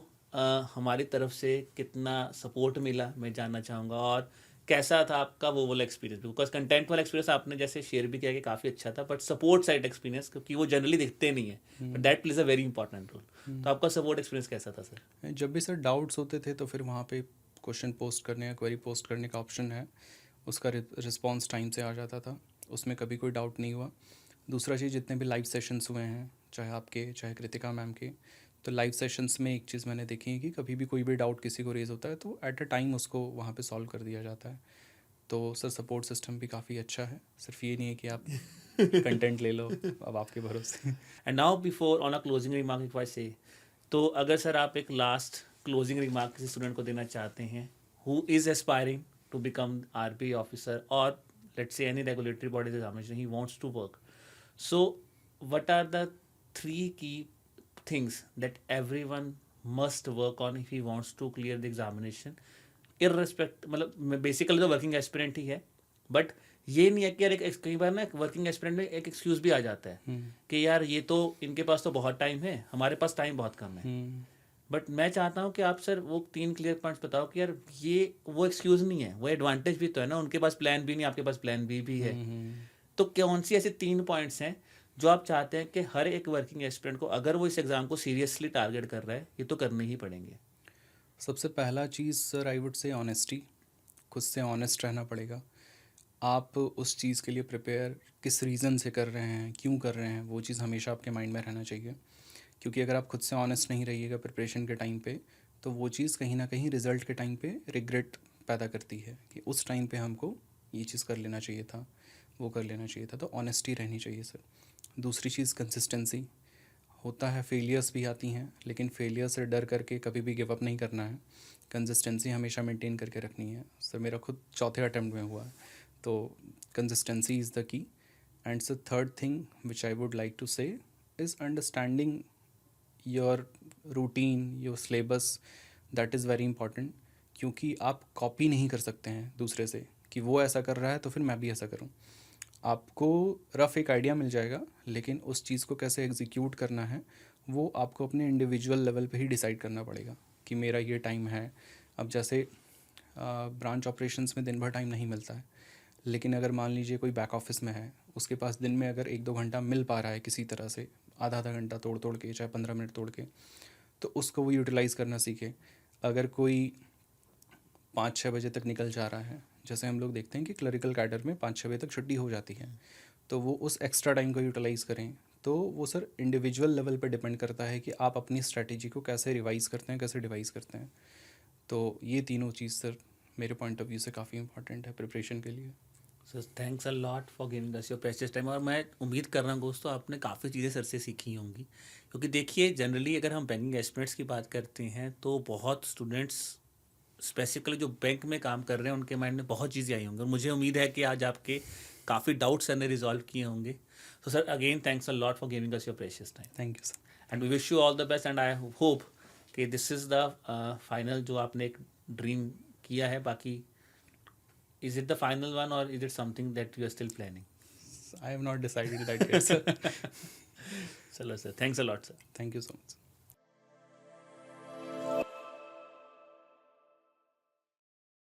हमारी तरफ से कितना सपोर्ट मिला मैं जानना चाहूँगा, और कैसा था आपका वो वाला एक्सपीरियंस? बिकॉज कंटेंट वाला एक्सपीरियंस आपने जैसे शेयर भी किया कि काफ़ी अच्छा था, बट सपोर्ट साइड एक्सपीरियंस क्योंकि वो जनरली दिखते नहीं है, but that plays a very important role, तो आपका सपोर्ट एक्सपीरियंस कैसा था सर? जब भी सर डाउट्स होते थे तो फिर वहाँ पे क्वेश्चन पोस्ट करने या क्वेरी पोस्ट करने का ऑप्शन है, उसका रिस्पॉन्स टाइम से आ जाता था, उसमें कभी कोई डाउट नहीं हुआ। दूसरा चीज़, जितने भी लाइव सेशंस हुए हैं, चाहे आपके चाहे कृतिका मैम के, तो लाइव सेशंस में एक चीज़ मैंने देखी है कि कभी भी कोई भी डाउट किसी को रेज़ होता है तो एट अ टाइम उसको वहाँ पे सॉल्व कर दिया जाता है। तो सर सपोर्ट सिस्टम भी काफ़ी अच्छा है, सिर्फ ये नहीं है कि आप कंटेंट ले लो, अब आपके भरोसे। And now before on a closing remark if I say, तो अगर सर आप एक लास्ट क्लोजिंग रिमार्क किसी स्टूडेंट को देना चाहते हैं who is aspiring to become RBI officer और let's say any regulatory bodies examination he wants to work, So, what are the 3 key things that everyone must work on if he wants to clear the examination? Irrespect, मतलब बेसिकली तो वर्किंग एस्पिरेंट ही है, बट ये नहीं है कि यार एक कई बार ना वर्किंग एस्पिरेंट में एक एक्सक्यूज भी आ जाता है कि यार ये तो इनके पास तो बहुत टाइम है, हमारे पास टाइम बहुत कम है. बट मैं चाहता हूँ कि आप सर वो 3 क्लियर पॉइंट्स बताओ कि यार ये वो एक्सक्यूज नहीं है, वो एडवांटेज भी तो है ना. उनके पास प्लान बी नहीं, आपके पास प्लान बी भी है. तो कौन सी ऐसे 3 पॉइंट्स हैं जो आप चाहते हैं कि हर एक वर्किंग एस्पिरेंट को, अगर वो इस एग्ज़ाम को सीरियसली टारगेट कर रहा है, ये तो करने ही पड़ेंगे? सबसे पहला चीज़ sir I would say honesty. खुद से ऑनेस्ट रहना पड़ेगा. आप उस चीज़ के लिए प्रिपेयर किस रीज़न से कर रहे हैं, क्यों कर रहे हैं, वो चीज़ हमेशा आपके माइंड में रहना चाहिए. क्योंकि अगर आप खुद से ऑनेस्ट नहीं रहिएगा प्रिपरेशन के टाइम पे, तो वो चीज़ कहीं ना कहीं रिज़ल्ट के टाइम पे रिग्रेट पैदा करती है कि उस टाइम पे हमको ये चीज़ कर लेना चाहिए था, वो कर लेना चाहिए था. तो ऑनेस्टी रहनी चाहिए सर. दूसरी चीज़ कंसिस्टेंसी. होता है फेलियर्स भी आती हैं, लेकिन फेलियर से डर करके कभी भी गिव अप नहीं करना है. कंसिस्टेंसी हमेशा मेंटेन करके रखनी है. सर मेरा खुद चौथे अटैम्प्ट में हुआ है. तो consistency is the key. And sir third thing which I would like to say is understanding your routine, your syllabus. That is very important. क्योंकि आप कॉपी नहीं कर सकते हैं दूसरे से कि वो ऐसा कर रहा है तो फिर मैं भी ऐसा करूं. आपको रफ़ एक आइडिया मिल जाएगा, लेकिन उस चीज़ को कैसे एग्जीक्यूट करना है वो आपको अपने इंडिविजुअल लेवल पे ही डिसाइड करना पड़ेगा कि मेरा ये टाइम है. अब जैसे ब्रांच ऑपरेशंस में दिन भर टाइम नहीं मिलता है, लेकिन अगर मान लीजिए कोई बैक ऑफिस में है, उसके पास दिन में अगर 1-2 घंटा मिल पा रहा है किसी तरह से, आधा घंटा तोड़ के, चाहे 15 मिनट तोड़ के, तो उसको वो यूटिलाइज़ करना सीखे. अगर कोई 5-6 बजे तक निकल जा रहा है, जैसे हम लोग देखते हैं कि क्लरिकल कैडर में 5-6 बजे तक छुट्टी हो जाती है, तो वो उस एक्स्ट्रा टाइम को यूटिलाइज़ करें. तो वो सर इंडिविजुअल लेवल पे डिपेंड करता है कि आप अपनी स्ट्रैटेजी को कैसे रिवाइज़ करते हैं, कैसे डिवाइज़ करते हैं. तो ये तीनों चीज़ सर मेरे पॉइंट ऑफ व्यू से काफ़ी इंपॉर्टेंट है प्रिपरेशन के लिए. Sir thanks a lot for giving us your precious time. और मैं उम्मीद कर रहा हूँ दोस्तों आपने काफ़ी चीज़ें सर से सीखी होंगी, क्योंकि देखिए जनरली अगर हम बैंकिंग एस्पिरेंट्स की बात करते हैं तो बहुत स्टूडेंट्स स्पेसिफिकली जो बैंक में काम कर रहे हैं उनके माइंड में बहुत चीज़ें आई होंगी, और मुझे उम्मीद है कि आज आपके काफ़ी डाउट्स सर ने रिजॉल्व किए होंगे. तो sir again thanks a lot for giving us your precious time, thank you sir. And we wish you all the best. And I hope कि दिस इज़ द फाइनल जो आपने एक ड्रीम किया है. बाकी is it the final one or is it something that you are still planning? I have not decided that yet, sir. Chalo sir, thanks a lot sir. Thank you so much.